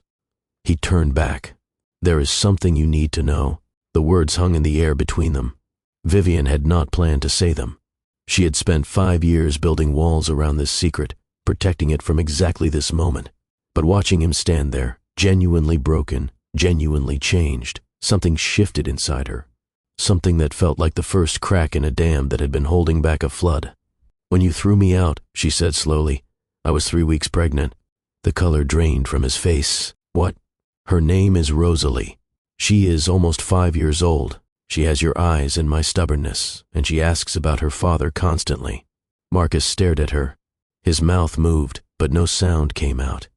He turned back. There is something you need to know. The words hung in the air between them. Vivian had not planned to say them. She had spent 5 years building walls around this secret, protecting it from exactly this moment. But watching him stand there, genuinely broken, genuinely changed, something shifted inside her. Something that felt like the first crack in a dam that had been holding back a flood. When you threw me out, she said slowly, I was 3 weeks pregnant. The color drained from his face. What? Her name is Rosalie. She is almost 5 years old. She has your eyes and my stubbornness, and she asks about her father constantly. Marcus stared at her. His mouth moved, but no sound came out.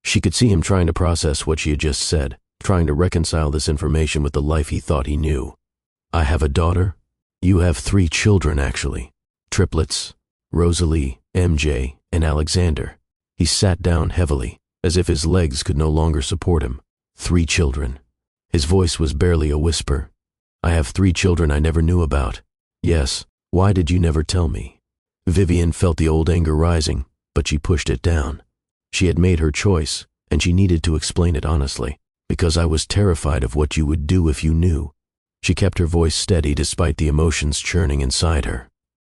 She could see him trying to process what she had just said, trying to reconcile this information with the life he thought he knew. I have a daughter? You have 3 children, actually. Triplets. Rosalie, MJ, and Alexander. He sat down heavily, as if his legs could no longer support him. 3 children. His voice was barely a whisper. I have 3 children I never knew about. Yes, why did you never tell me? Vivian felt the old anger rising, but she pushed it down. She had made her choice, and she needed to explain it honestly, because I was terrified of what you would do if you knew. She kept her voice steady despite the emotions churning inside her.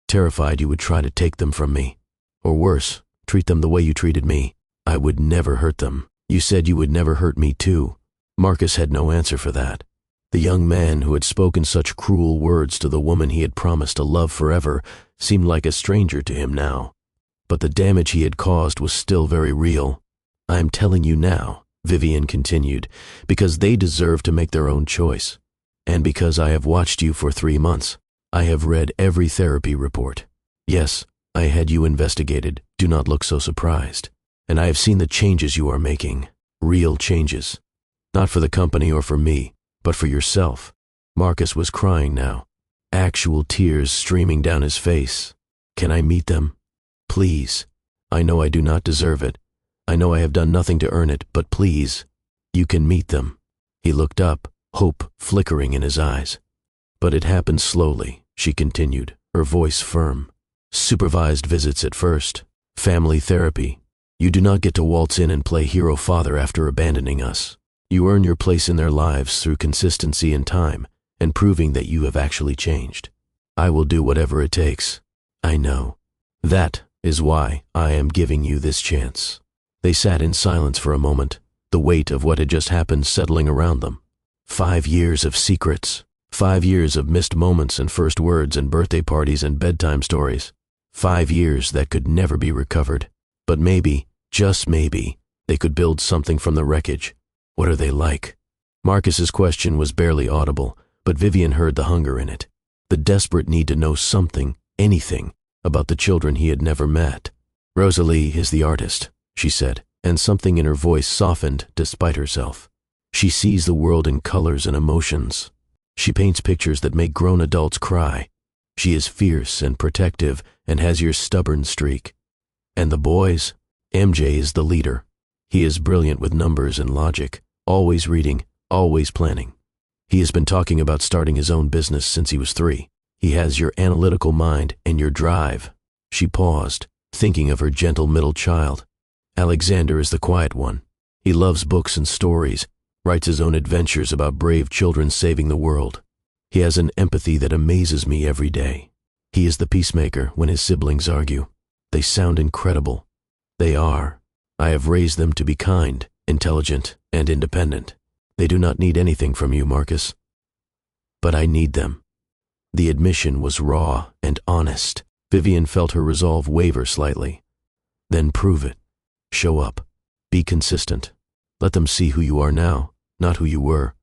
Terrified you would try to take them from me. Or worse, treat them the way you treated me. I would never hurt them. You said you would never hurt me too. Marcus had no answer for that. The young man who had spoken such cruel words to the woman he had promised to love forever seemed like a stranger to him now. But the damage he had caused was still very real. I am telling you now, Vivian continued, because they deserve to make their own choice. And because I have watched you for 3 months. I have read every therapy report. Yes, I had you investigated. Do not look so surprised. And I have seen the changes you are making. Real changes. Not for the company or for me, but for yourself. Marcus was crying now. Actual tears streaming down his face. Can I meet them? Please. I know I do not deserve it. I know I have done nothing to earn it, but please. You can meet them. He looked up, hope flickering in his eyes. But it happened slowly, she continued, her voice firm. Supervised visits at first. Family therapy. You do not get to waltz in and play hero father after abandoning us. You earn your place in their lives through consistency and time, and proving that you have actually changed. I will do whatever it takes. I know. That is why I am giving you this chance. They sat in silence for a moment, the weight of what had just happened settling around them. 5 years of secrets. 5 years of missed moments and first words and birthday parties and bedtime stories. 5 years that could never be recovered. But maybe, just maybe, they could build something from the wreckage. What are they like? Marcus's question was barely audible, but Vivian heard the hunger in it. The desperate need to know something, anything, about the children he had never met. Rosalie is the artist, she said, and something in her voice softened despite herself. She sees the world in colors and emotions. She paints pictures that make grown adults cry. She is fierce and protective and has your stubborn streak. And the boys? MJ is the leader. He is brilliant with numbers and logic, always reading, always planning. He has been talking about starting his own business since he was 3. He has your analytical mind and your drive. She paused, thinking of her gentle middle child. Alexander is the quiet one. He loves books and stories, writes his own adventures about brave children saving the world. He has an empathy that amazes me every day. He is the peacemaker when his siblings argue. They sound incredible. They are. I have raised them to be kind, intelligent, and independent. They do not need anything from you, Marcus. But I need them." The admission was raw and honest. Vivian felt her resolve waver slightly. "Then prove it. Show up. Be consistent. Let them see who you are now, not who you were.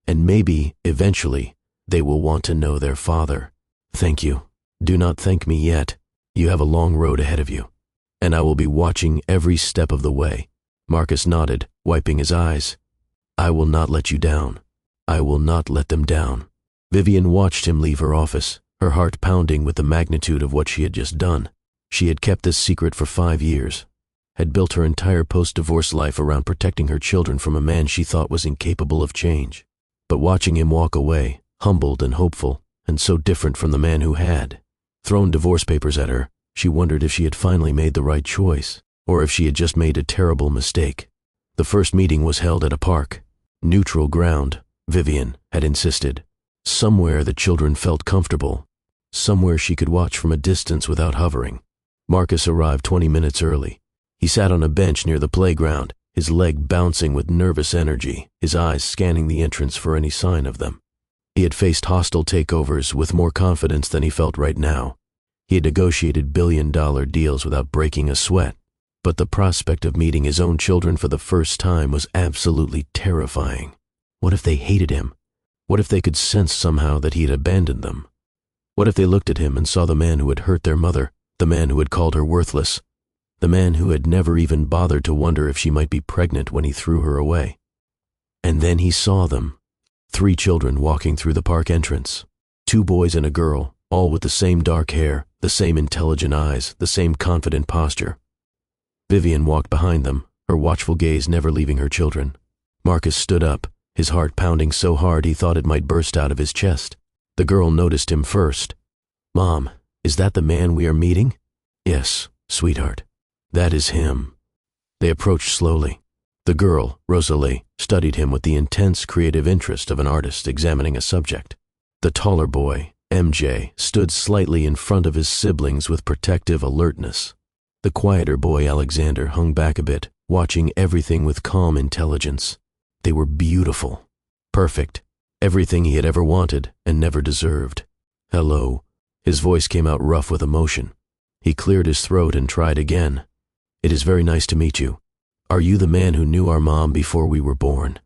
And maybe, eventually, they will want to know their father." "Thank you. Do not thank me yet. You have a long road ahead of you. And I will be watching every step of the way." Marcus nodded, wiping his eyes. "I will not let you down. I will not let them down." Vivian watched him leave her office, her heart pounding with the magnitude of what she had just done. She had kept this secret for 5 years, had built her entire post-divorce life around protecting her children from a man she thought was incapable of change. But watching him walk away, humbled and hopeful, and so different from the man who had thrown divorce papers at her, she wondered if she had finally made the right choice, or if she had just made a terrible mistake. The first meeting was held at a park. Neutral ground, Vivian had insisted. Somewhere the children felt comfortable. Somewhere she could watch from a distance without hovering. Marcus arrived 20 minutes early. He sat on a bench near the playground, his leg bouncing with nervous energy, his eyes scanning the entrance for any sign of them. He had faced hostile takeovers with more confidence than he felt right now. He had negotiated billion-dollar deals without breaking a sweat. But the prospect of meeting his own children for the first time was absolutely terrifying. What if they hated him? What if they could sense somehow that he had abandoned them? What if they looked at him and saw the man who had hurt their mother, the man who had called her worthless, the man who had never even bothered to wonder if she might be pregnant when he threw her away? And then he saw them. 3 children walking through the park entrance. 2 boys and a girl, all with the same dark hair, the same intelligent eyes, the same confident posture. Vivian walked behind them, her watchful gaze never leaving her children. Marcus stood up, his heart pounding so hard he thought it might burst out of his chest. The girl noticed him first. "Mom, is that the man we are meeting?" "Yes, sweetheart. That is him." They approached slowly. The girl, Rosalie, studied him with the intense creative interest of an artist examining a subject. The taller boy, MJ, stood slightly in front of his siblings with protective alertness. The quieter boy, Alexander, hung back a bit, watching everything with calm intelligence. They were beautiful, perfect, everything he had ever wanted and never deserved. "Hello." His voice came out rough with emotion. He cleared his throat and tried again. "It is very nice to meet you. Are you the man who knew our mom before we were born?"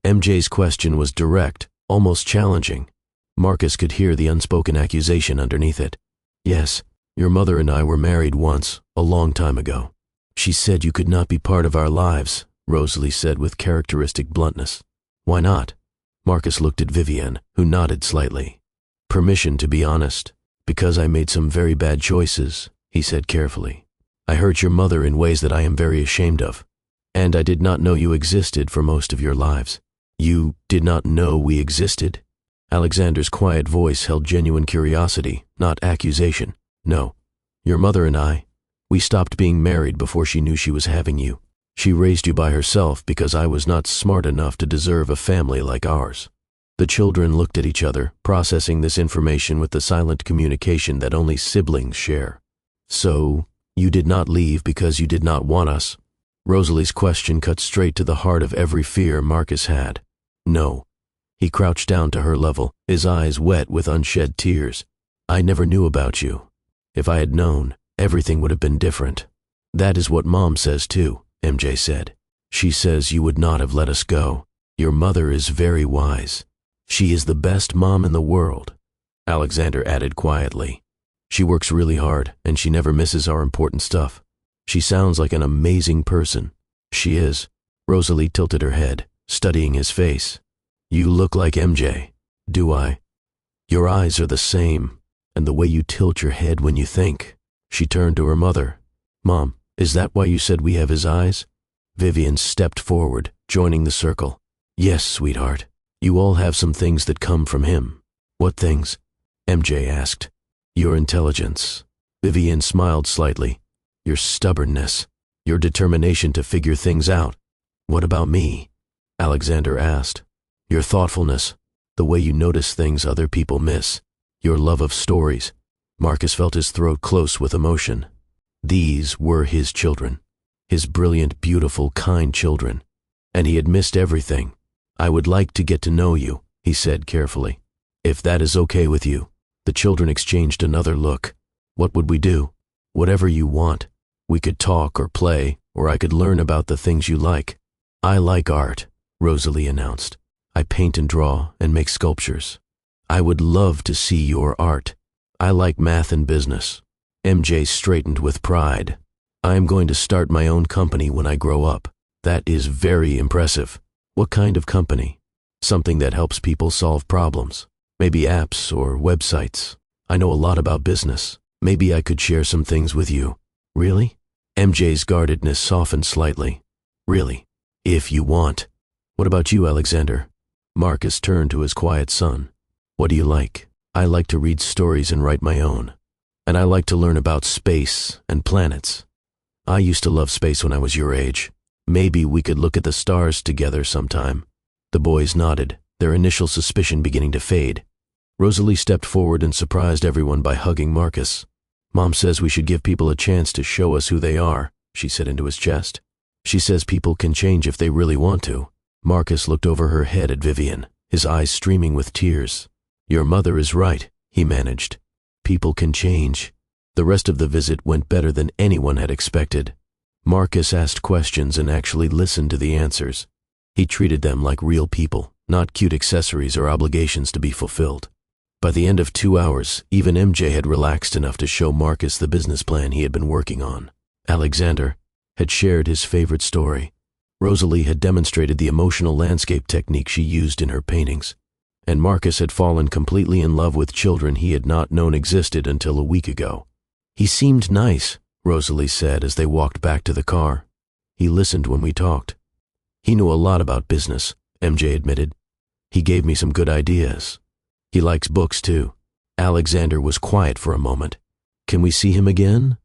MJ's question was direct, almost challenging. Marcus could hear the unspoken accusation underneath it. "Yes, your mother and I were married once, a long time ago. She said you could not be part of our lives," Rosalie said with characteristic bluntness. "Why not?" Marcus looked at Vivian, who nodded slightly. "Permission to be honest. Because I made some very bad choices," he said carefully. "I hurt your mother in ways that I am very ashamed of. And I did not know you existed for most of your lives." "You did not know we existed?" Alexander's quiet voice held genuine curiosity, not accusation. "No. Your mother and I, we stopped being married before she knew she was having you. She raised you by herself because I was not smart enough to deserve a family like ours." The children looked at each other, processing this information with the silent communication that only siblings share. "So, you did not leave because you did not want us?" Rosalie's question cut straight to the heart of every fear Marcus had. "No." He crouched down to her level, his eyes wet with unshed tears. "I never knew about you. If I had known, everything would have been different." "That is what Mom says too," MJ said. "She says you would not have let us go. Your mother is very wise. She is the best mom in the world," Alexander added quietly. "She works really hard, and she never misses our important stuff. She sounds like an amazing person." "She is." Rosalie tilted her head, studying his face. "You look like MJ." "Do I?" "Your eyes are the same, and the way you tilt your head when you think." She turned to her mother. "Mom, is that why you said we have his eyes?" Vivian stepped forward, joining the circle. "Yes, sweetheart. You all have some things that come from him." "What things?" MJ asked. "Your intelligence." Vivian smiled slightly. "Your stubbornness. Your determination to figure things out." "What about me?" Alexander asked. "Your thoughtfulness. The way you notice things other people miss. Your love of stories." Marcus felt his throat close with emotion. These were his children. his brilliant, beautiful, kind children. And he had missed everything. "I would like to get to know you," he said carefully. "If that is okay with you." The children exchanged another look. "What would we do?" "Whatever you want. We could talk or play, or I could learn about the things you like." "I like art," Rosalie announced. "I paint and draw and make sculptures. I would love to see your art. I like math and business." MJ straightened with pride. "I am going to start my own company when I grow up." "That is very impressive." "What kind of company?" "Something that helps people solve problems. Maybe apps or websites. I know a lot about business. Maybe I could share some things with you." "Really?" MJ's guardedness softened slightly. "Really, if you want." "What about you, Alexander?" Marcus turned to his quiet son. "What do you like?" "I like to read stories and write my own. And I like to learn about space and planets. I used to love space when I was your age. Maybe we could look at the stars together sometime." The boys nodded, their initial suspicion beginning to fade. Rosalie stepped forward and surprised everyone by hugging Marcus. "Mom says we should give people a chance to show us who they are," she said into his chest. "She says people can change if they really want to." Marcus looked over her head at Vivian, his eyes streaming with tears. "Your mother is right," he managed. "People can change." The rest of the visit went better than anyone had expected. Marcus asked questions and actually listened to the answers. He treated them like real people, not cute accessories or obligations to be fulfilled. By the end of 2 hours, even MJ had relaxed enough to show Marcus the business plan he had been working on. Alexander had shared his favorite story. Rosalie had demonstrated the emotional landscape technique she used in her paintings. And Marcus had fallen completely in love with children he had not known existed until a week ago. "He seemed nice," Rosalie said as they walked back to the car. "He listened when we talked." "He knew a lot about business," MJ admitted. "He gave me some good ideas. He likes books too." Alexander was quiet for a moment. "Can we see him again?"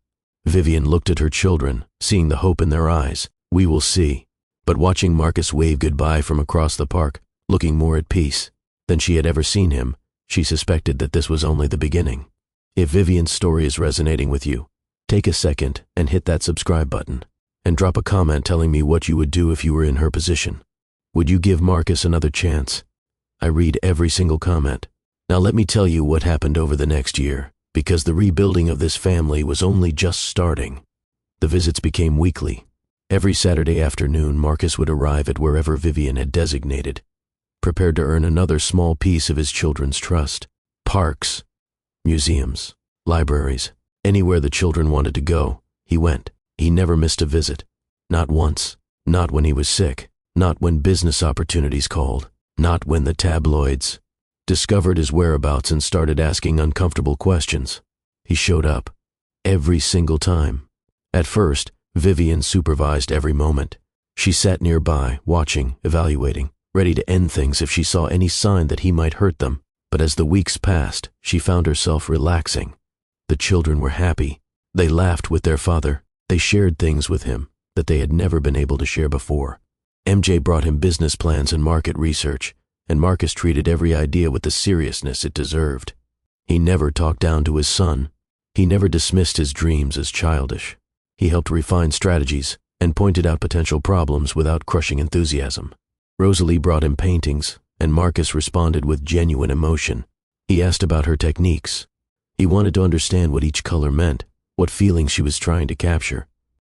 Vivian looked at her children, seeing the hope in their eyes. "We will see." But watching Marcus wave goodbye from across the park, looking more at peace than she had ever seen him, she suspected that this was only the beginning. If Vivian's story is resonating with you, take a second and hit that subscribe button, and drop a comment telling me what you would do if you were in her position. Would you give Marcus another chance? I read every single comment. Now let me tell you what happened over the next year, because the rebuilding of this family was only just starting. The visits became weekly. Every Saturday afternoon, Marcus would arrive at wherever Vivian had designated, prepared to earn another small piece of his children's trust. Parks, museums, libraries, anywhere the children wanted to go, he went. He never missed a visit. Not once. Not when he was sick. Not when business opportunities called. Not when the tabloids discovered his whereabouts and started asking uncomfortable questions. He showed up. Every single time. At first, Vivian supervised every moment. She sat nearby, watching, evaluating, ready to end things if she saw any sign that he might hurt them. But as the weeks passed, she found herself relaxing. The children were happy. They laughed with their father. They shared things with him that they had never been able to share before. MJ brought him business plans and market research, and Marcus treated every idea with the seriousness it deserved. He never talked down to his son. He never dismissed his dreams as childish. He helped refine strategies and pointed out potential problems without crushing enthusiasm. Rosalie brought him paintings, and Marcus responded with genuine emotion. He asked about her techniques. He wanted to understand what each color meant, what feelings she was trying to capture.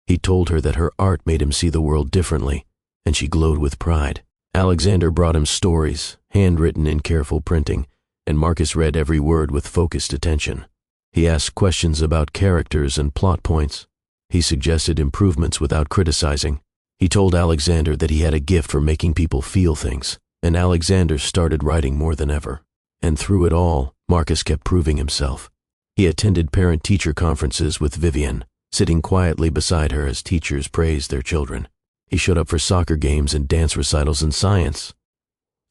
He told her that her art made him see the world differently, and she glowed with pride. Alexander brought him stories, handwritten in careful printing, and Marcus read every word with focused attention. He asked questions about characters and plot points. He suggested improvements without criticizing. He told Alexander that he had a gift for making people feel things, and Alexander started writing more than ever. And through it all, Marcus kept proving himself. He attended parent-teacher conferences with Vivian, sitting quietly beside her as teachers praised their children. He showed up for soccer games and dance recitals and science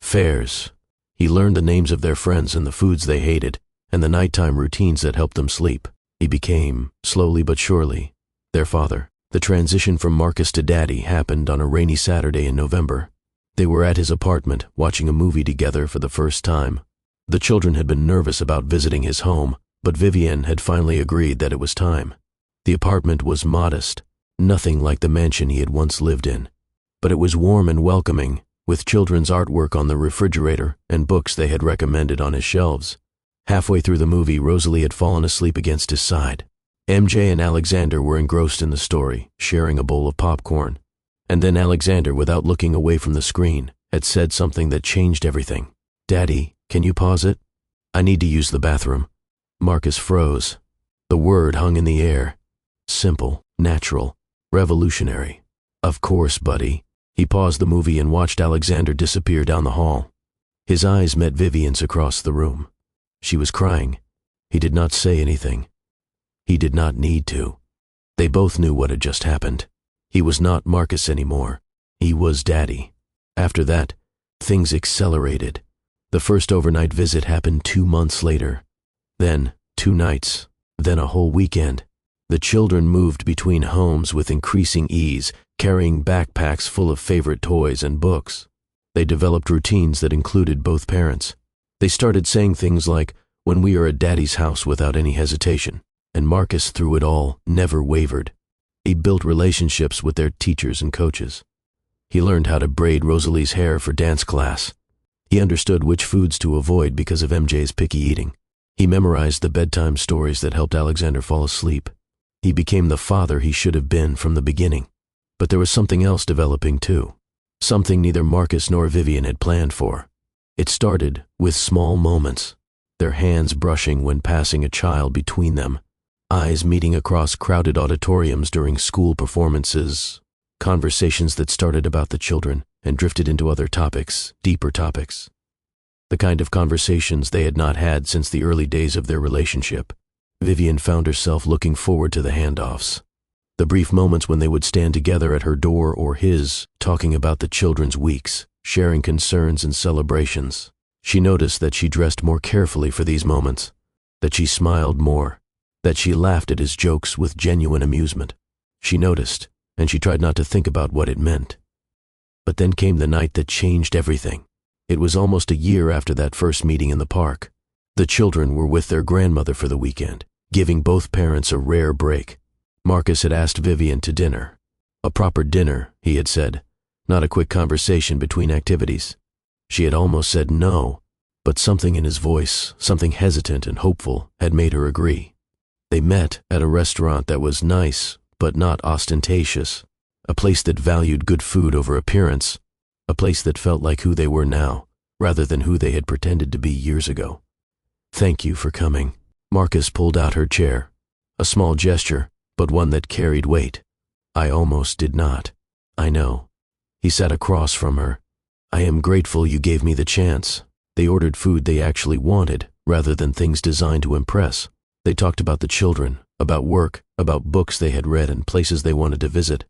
fairs. He learned the names of their friends and the foods they hated, and the nighttime routines that helped them sleep. He became, slowly but surely, their father. The transition from Marcus to Daddy happened on a rainy Saturday in November. They were at his apartment, watching a movie together for the first time. The children had been nervous about visiting his home, but Vivian had finally agreed that it was time. The apartment was modest, Nothing like the mansion he had once lived in. But it was warm and welcoming, with children's artwork on the refrigerator and books they had recommended on his shelves. Halfway through the movie, Rosalie had fallen asleep against his side. MJ and Alexander were engrossed in the story, sharing a bowl of popcorn. And then Alexander, without looking away from the screen, had said something that changed everything. "Daddy, can you pause it? I need to use the bathroom." Marcus froze. The word hung in the air. Simple, natural, revolutionary. "Of course, buddy." He paused the movie and watched Alexander disappear down the hall. His eyes met Vivian's across the room. She was crying. He did not say anything. He did not need to. They both knew what had just happened. He was not Marcus anymore. He was Daddy. After that, things accelerated. The first overnight visit happened 2 months later. Then 2 nights. Then a whole weekend. The children moved between homes with increasing ease, carrying backpacks full of favorite toys and books. They developed routines that included both parents. They started saying things like, "When we are at Daddy's house," without any hesitation. And Marcus, through it all, never wavered. He built relationships with their teachers and coaches. He learned how to braid Rosalie's hair for dance class. He understood which foods to avoid because of MJ's picky eating. He memorized the bedtime stories that helped Alexander fall asleep. He became the father he should have been from the beginning. But there was something else developing too. Something neither Marcus nor Vivian had planned for. It started with small moments. Their hands brushing when passing a child between them. Eyes meeting across crowded auditoriums during school performances. Conversations that started about the children and drifted into other topics, deeper topics. The kind of conversations they had not had since the early days of their relationship. Vivian found herself looking forward to the handoffs. The brief moments when they would stand together at her door or his, talking about the children's weeks, sharing concerns and celebrations. She noticed that she dressed more carefully for these moments, that she smiled more, that she laughed at his jokes with genuine amusement. She noticed, and she tried not to think about what it meant. But then came the night that changed everything. It was almost a year after that first meeting in the park. The children were with their grandmother for the weekend, giving both parents a rare break. Marcus had asked Vivian to dinner. A proper dinner, he had said, not a quick conversation between activities. She had almost said no, but something in his voice, something hesitant and hopeful, had made her agree. They met at a restaurant that was nice, but not ostentatious, a place that valued good food over appearance, a place that felt like who they were now, rather than who they had pretended to be years ago. "Thank you for coming." Marcus pulled out her chair, a small gesture, but one that carried weight. "I almost did not." "I know." He sat across from her. "I am grateful you gave me the chance." They ordered food they actually wanted, rather than things designed to impress. They talked about the children, about work, about books they had read and places they wanted to visit.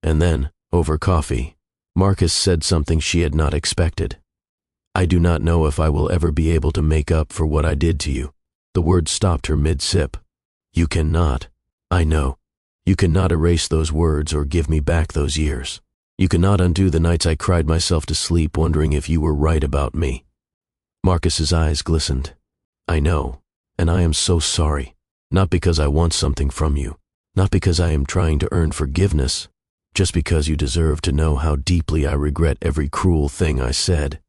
And then, over coffee, Marcus said something she had not expected. "I do not know if I will ever be able to make up for what I did to you." The word stopped her mid-sip. "You cannot. I know. You cannot erase those words or give me back those years. You cannot undo the nights I cried myself to sleep wondering if you were right about me." Marcus's eyes glistened. "I know, and I am so sorry. Not because I want something from you, not because I am trying to earn forgiveness, just because you deserve to know how deeply I regret every cruel thing I said."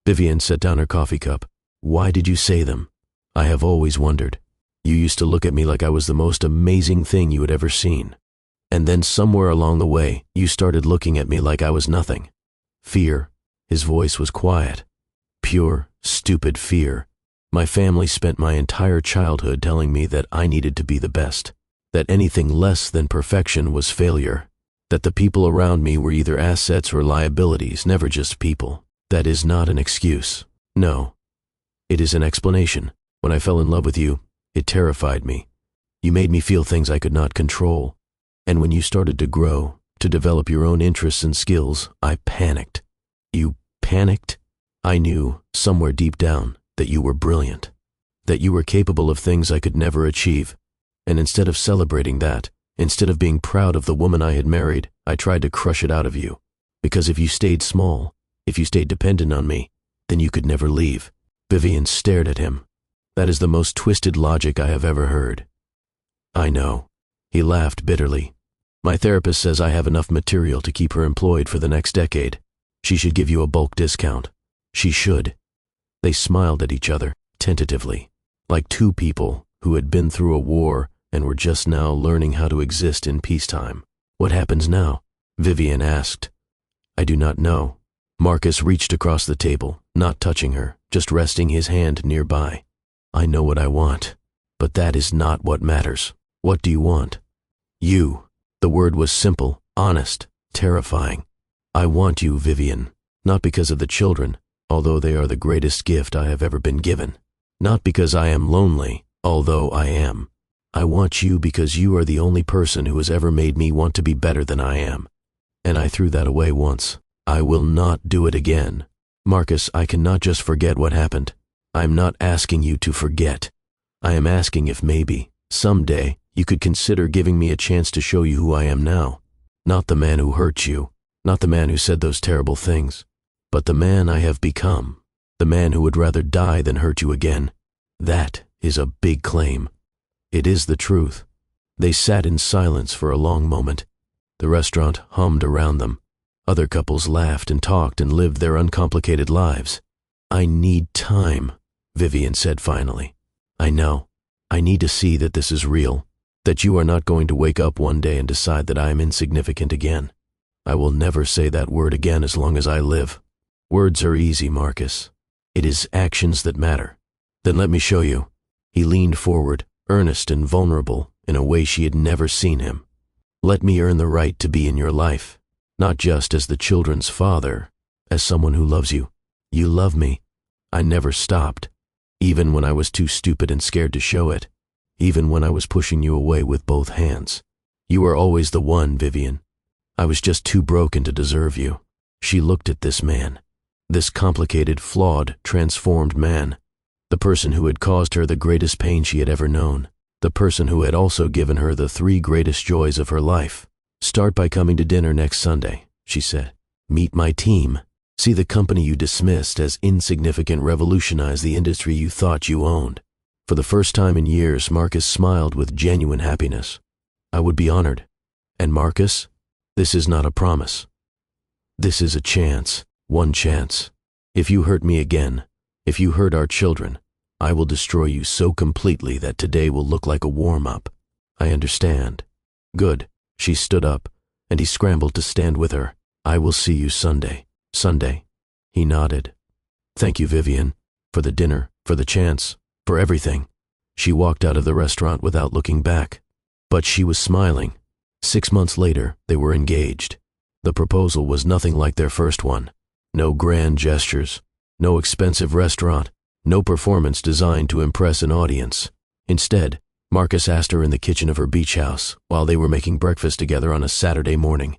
Vivian set down her coffee cup. "Why did you say them? I have always wondered. You used to look at me like I was the most amazing thing you had ever seen. And then somewhere along the way, you started looking at me like I was nothing. Fear." His voice was quiet. "Pure, stupid fear. My family spent my entire childhood telling me that I needed to be the best, that anything less than perfection was failure, that the people around me were either assets or liabilities, never just people. That is not an excuse. No. It is an explanation. When I fell in love with you, it terrified me. You made me feel things I could not control. And when you started to grow, to develop your own interests and skills, I panicked." "You panicked?" "I knew, somewhere deep down, that you were brilliant, that you were capable of things I could never achieve. And instead of celebrating that, instead of being proud of the woman I had married, I tried to crush it out of you. Because if you stayed small, if you stayed dependent on me, then you could never leave." Vivian stared at him. "That is the most twisted logic I have ever heard." "I know." He laughed bitterly. My therapist says I have enough material to keep her employed for the next decade. She should give you a bulk discount. She should." They smiled at each other, tentatively, like two people who had been through a war and were just now learning how to exist in peacetime. "What happens now?" Vivian asked. "I do not know." Marcus reached across the table, not touching her, just resting his hand nearby. "I know what I want, but that is not what matters. What do you want?" "You." The word was simple, honest, terrifying. "I want you, Vivian, not because of the children, although they are the greatest gift I have ever been given. Not because I am lonely, although I am. I want you because you are the only person who has ever made me want to be better than I am. And I threw that away once. I will not do it again. Marcus, I cannot just forget what happened. I am not asking you to forget. I am asking if maybe, someday, you could consider giving me a chance to show you who I am now. Not the man who hurt you, not the man who said those terrible things, but the man I have become, the man who would rather die than hurt you again. That is a big claim. It is the truth." They sat in silence for a long moment. The restaurant hummed around them. Other couples laughed and talked and lived their uncomplicated lives. "I need time," Vivian said finally. "I know. I need to see that this is real, that you are not going to wake up one day and decide that I am insignificant again. I will never say that word again as long as I live. Words are easy, Marcus. It is actions that matter. Then let me show you." He leaned forward, earnest and vulnerable in a way she had never seen him. "Let me earn the right to be in your life, not just as the children's father, as someone who loves you. You love me. I never stopped, even when I was too stupid and scared to show it, even when I was pushing you away with both hands. You were always the one, Vivian. I was just too broken to deserve you." She looked at this man, this complicated, flawed, transformed man, the person who had caused her the greatest pain she had ever known, the person who had also given her the 3 greatest joys of her life. "Start by coming to dinner next Sunday," she said. "Meet my team. See the company you dismissed as insignificant revolutionize the industry you thought you owned." For the first time in years, Marcus smiled with genuine happiness. "I would be honored. And Marcus, this is not a promise. This is a chance, one chance. If you hurt me again, if you hurt our children, I will destroy you so completely that today will look like a warm-up. I understand." "Good." She stood up, and he scrambled to stand with her. "I will see you Sunday." "Sunday." He nodded. "Thank you, Vivian, for the dinner, for the chance, for everything." She walked out of the restaurant without looking back. But she was smiling. 6 months later, they were engaged. The proposal was nothing like their first one. No grand gestures, no expensive restaurant, no performance designed to impress an audience. Instead, Marcus asked her in the kitchen of her beach house while they were making breakfast together on a Saturday morning.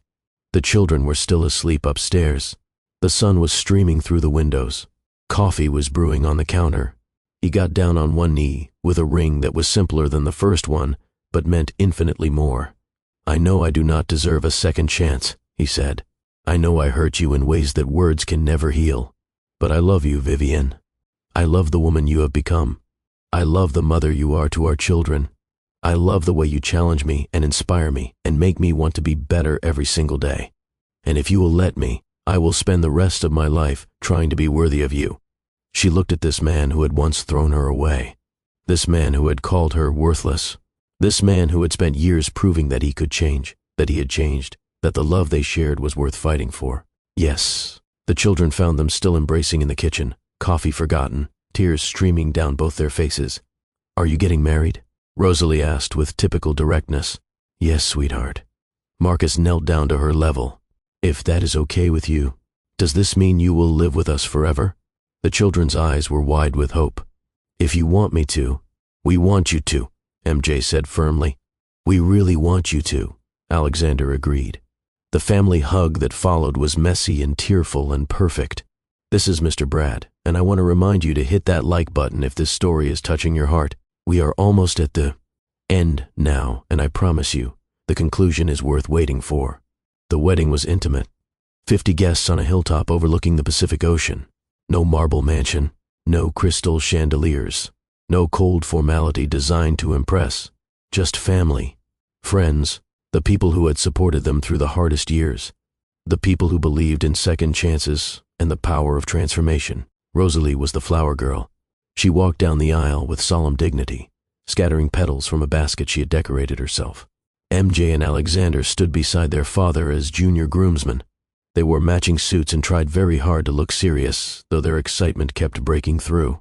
The children were still asleep upstairs. The sun was streaming through the windows. Coffee was brewing on the counter. He got down on one knee with a ring that was simpler than the first one, but meant infinitely more. "I know I do not deserve a second chance," he said. "I know I hurt you in ways that words can never heal. But I love you, Vivian. I love the woman you have become. I love the mother you are to our children. I love the way you challenge me and inspire me and make me want to be better every single day. And if you will let me, I will spend the rest of my life trying to be worthy of you." She looked at this man who had once thrown her away, this man who had called her worthless, this man who had spent years proving that he could change, that he had changed, that the love they shared was worth fighting for. Yes. The children found them still embracing in the kitchen, coffee forgotten, tears streaming down both their faces. "Are you getting married?" Rosalie asked with typical directness. "Yes, sweetheart." Marcus knelt down to her level. "If that is okay with you, does this mean you will live with us forever?" The children's eyes were wide with hope. "If you want me to, we want you to," MJ said firmly. "We really want you to," Alexander agreed. The family hug that followed was messy and tearful and perfect. This is Mr. Brad, and I want to remind you to hit that like button if this story is touching your heart. We are almost at the end now, and I promise you, the conclusion is worth waiting for. The wedding was intimate. 50 guests on a hilltop overlooking the Pacific Ocean. No marble mansion, no crystal chandeliers, no cold formality designed to impress. Just family, friends, The people who had supported them through the hardest years. The people who believed in second chances and the power of transformation. Rosalie was the flower girl. She walked down the aisle with solemn dignity, scattering petals from a basket she had decorated herself. MJ and Alexander stood beside their father as junior groomsmen. They wore matching suits and tried very hard to look serious, though their excitement kept breaking through.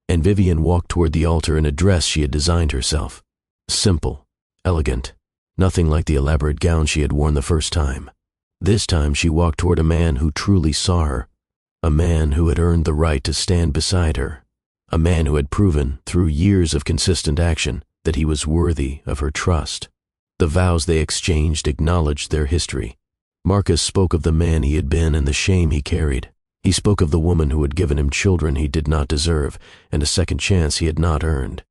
And Vivian walked toward the altar in a dress she had designed herself. Simple, elegant, nothing like the elaborate gown she had worn the first time. This time she walked toward a man who truly saw her, a man who had earned the right to stand beside her, a man who had proven, through years of consistent action, that he was worthy of her trust. The vows they exchanged acknowledged their history. Marcus spoke of the man he had been and the shame he carried. He spoke of the woman who had given him children he did not deserve and a second chance he had not earned.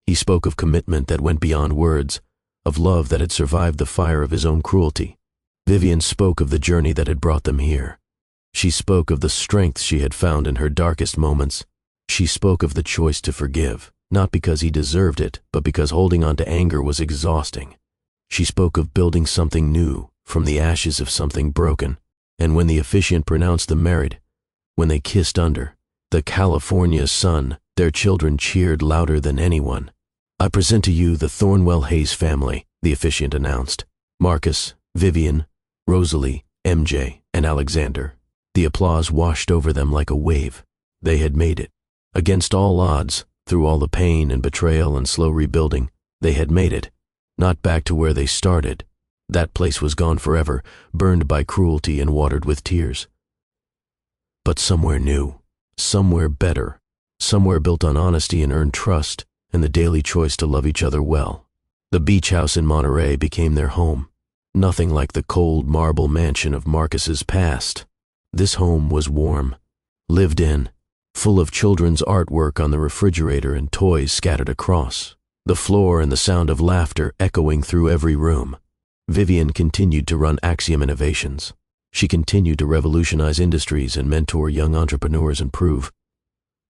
He spoke of commitment that went beyond words, of love that had survived the fire of his own cruelty. Vivian spoke of the journey that had brought them here. She spoke of the strength she had found in her darkest moments. She spoke of the choice to forgive, not because he deserved it, but because holding on to anger was exhausting. She spoke of building something new from the ashes of something broken, and when the officiant pronounced them married, when they kissed under the California sun, their children cheered louder than anyone. "I present to you the Thornwell Hayes family," the officiant announced. Marcus, Vivian, Rosalie, MJ, and Alexander. The applause washed over them like a wave. They had made it. Against all odds, through all the pain and betrayal and slow rebuilding, they had made it. Not back to where they started. That place was gone forever, burned by cruelty and watered with tears. But somewhere new, somewhere better, somewhere built on honesty and earned trust, and the daily choice to love each other well. The beach house in Monterey became their home. Nothing like the cold marble mansion of Marcus's past. This home was warm, lived in, full of children's artwork on the refrigerator and toys scattered across, the floor and the sound of laughter echoing through every room. Vivian continued to run Axiom Innovations. She continued to revolutionize industries and mentor young entrepreneurs and prove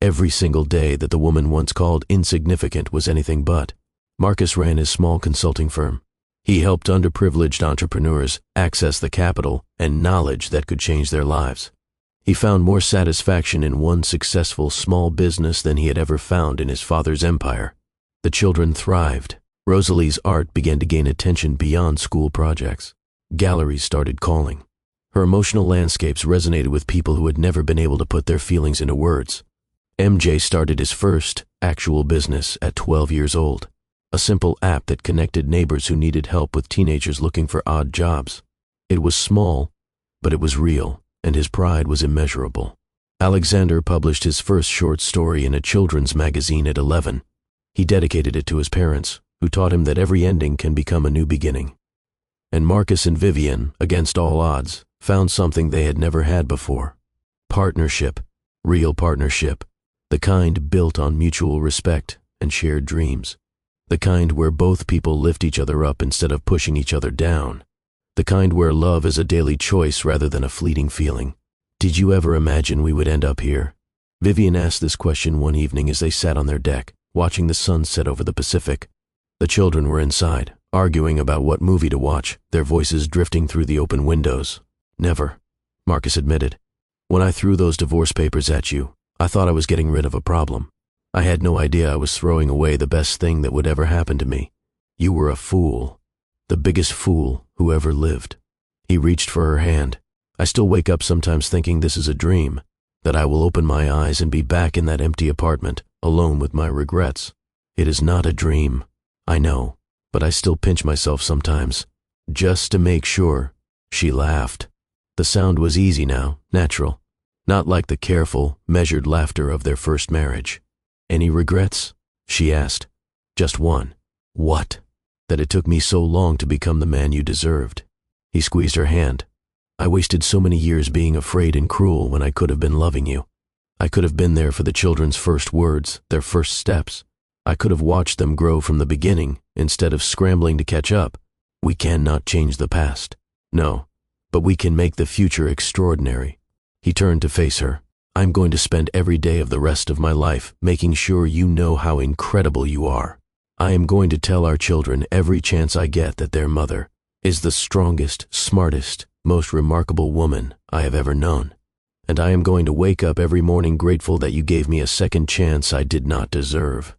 every single day that the woman once called insignificant was anything but. Marcus ran his small consulting firm. He helped underprivileged entrepreneurs access the capital and knowledge that could change their lives. He found more satisfaction in one successful small business than he had ever found in his father's empire. The children thrived. Rosalie's art began to gain attention beyond school projects. Galleries started calling. Her emotional landscapes resonated with people who had never been able to put their feelings into words. MJ started his first actual business at 12 years old, a simple app that connected neighbors who needed help with teenagers looking for odd jobs. It was small, but it was real, and his pride was immeasurable. Alexander published his first short story in a children's magazine at 11. He dedicated it to his parents, who taught him that every ending can become a new beginning. And Marcus and Vivian, against all odds, found something they had never had before. Partnership, real partnership, the kind built on mutual respect and shared dreams. The kind where both people lift each other up instead of pushing each other down. The kind where love is a daily choice rather than a fleeting feeling. Did you ever imagine we would end up here? Vivian asked this question one evening as they sat on their deck, watching the sun set over the Pacific. The children were inside, arguing about what movie to watch, their voices drifting through the open windows. "Never," Marcus admitted. "When I threw those divorce papers at you, I thought I was getting rid of a problem. I had no idea I was throwing away the best thing that would ever happen to me. You were a fool, the biggest fool who ever lived." He reached for her hand. "I still wake up sometimes thinking this is a dream, that I will open my eyes and be back in that empty apartment, alone with my regrets. It is not a dream, I know, but I still pinch myself sometimes, just to make sure." She laughed. The sound was easy now, natural, not like the careful, measured laughter of their first marriage. "Any regrets?" she asked. "Just one." "What?" "That it took me so long to become the man you deserved." He squeezed her hand. "I wasted so many years being afraid and cruel when I could have been loving you. I could have been there for the children's first words, their first steps. I could have watched them grow from the beginning instead of scrambling to catch up. We cannot change the past. No, but we can make the future extraordinary." He turned to face her. "I'm going to spend every day of the rest of my life making sure you know how incredible you are. I am going to tell our children every chance I get that their mother, is the strongest, smartest, most remarkable woman I have ever known. And I am going to wake up every morning grateful that you gave me a second chance I did not deserve.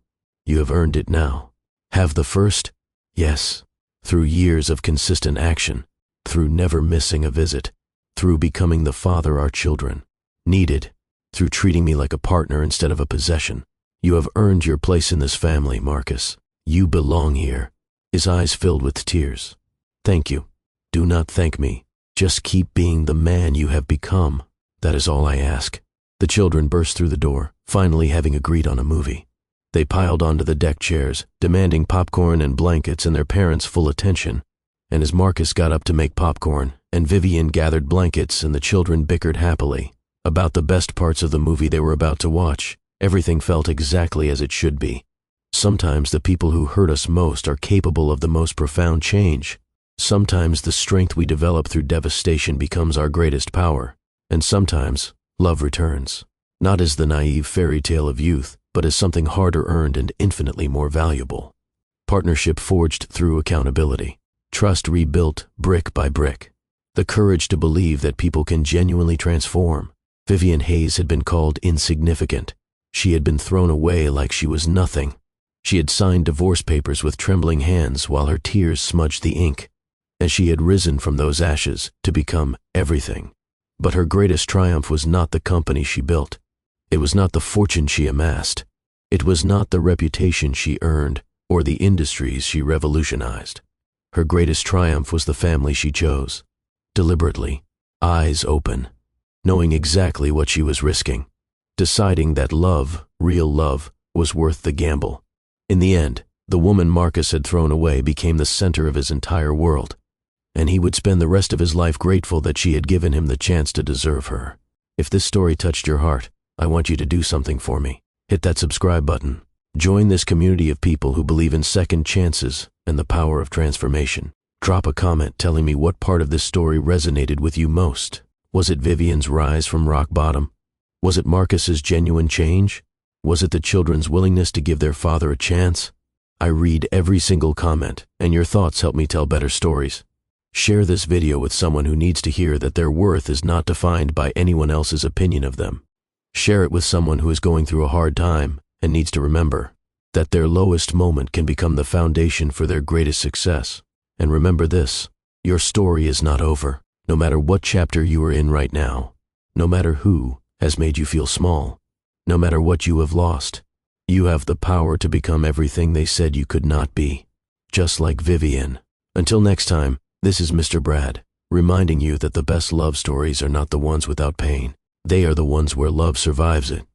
You have earned it now. Have the first? Yes. Through years of consistent action, through never missing a visit, through becoming the father our children needed, through treating me like a partner instead of a possession. You have earned your place in this family, Marcus. You belong here. His eyes filled with tears. Thank you. Do not thank me. Just keep being the man you have become. That is all I ask. The children burst through the door, finally having agreed on a movie. They piled onto the deck chairs, demanding popcorn and blankets and their parents' full attention. And as Marcus got up to make popcorn, and Vivian gathered blankets and the children bickered happily about the best parts of the movie they were about to watch, everything felt exactly as it should be. Sometimes the people who hurt us most are capable of the most profound change. Sometimes the strength we develop through devastation becomes our greatest power. And sometimes, love returns, not as the naive fairy tale of youth, but as something harder earned and infinitely more valuable. Partnership forged through accountability. Trust rebuilt brick by brick. The courage to believe that people can genuinely transform. Vivian Hayes had been called insignificant. She had been thrown away like she was nothing. She had signed divorce papers with trembling hands while her tears smudged the ink. And she had risen from those ashes to become everything. But her greatest triumph was not the company she built. It was not the fortune she amassed. It was not the reputation she earned or the industries she revolutionized. Her greatest triumph was the family she chose. Deliberately, eyes open, knowing exactly what she was risking. Deciding that love, real love, was worth the gamble. In the end, the woman Marcus had thrown away became the center of his entire world. And he would spend the rest of his life grateful that she had given him the chance to deserve her. If this story touched your heart, I want you to do something for me. Hit that subscribe button. Join this community of people who believe in second chances and the power of transformation. Drop a comment telling me what part of this story resonated with you most. Was it Vivian's rise from rock bottom? Was it Marcus's genuine change? Was it the children's willingness to give their father a chance? I read every single comment, and your thoughts help me tell better stories. Share this video with someone who needs to hear that their worth is not defined by anyone else's opinion of them. Share it with someone who is going through a hard time and needs to remember that their lowest moment can become the foundation for their greatest success. And remember this, your story is not over. No matter what chapter you are in right now, no matter who has made you feel small, no matter what you have lost, you have the power to become everything they said you could not be. Just like Vivian. Until next time, this is Mr. Brad, reminding you that the best love stories are not the ones without pain. They are the ones where love survives it.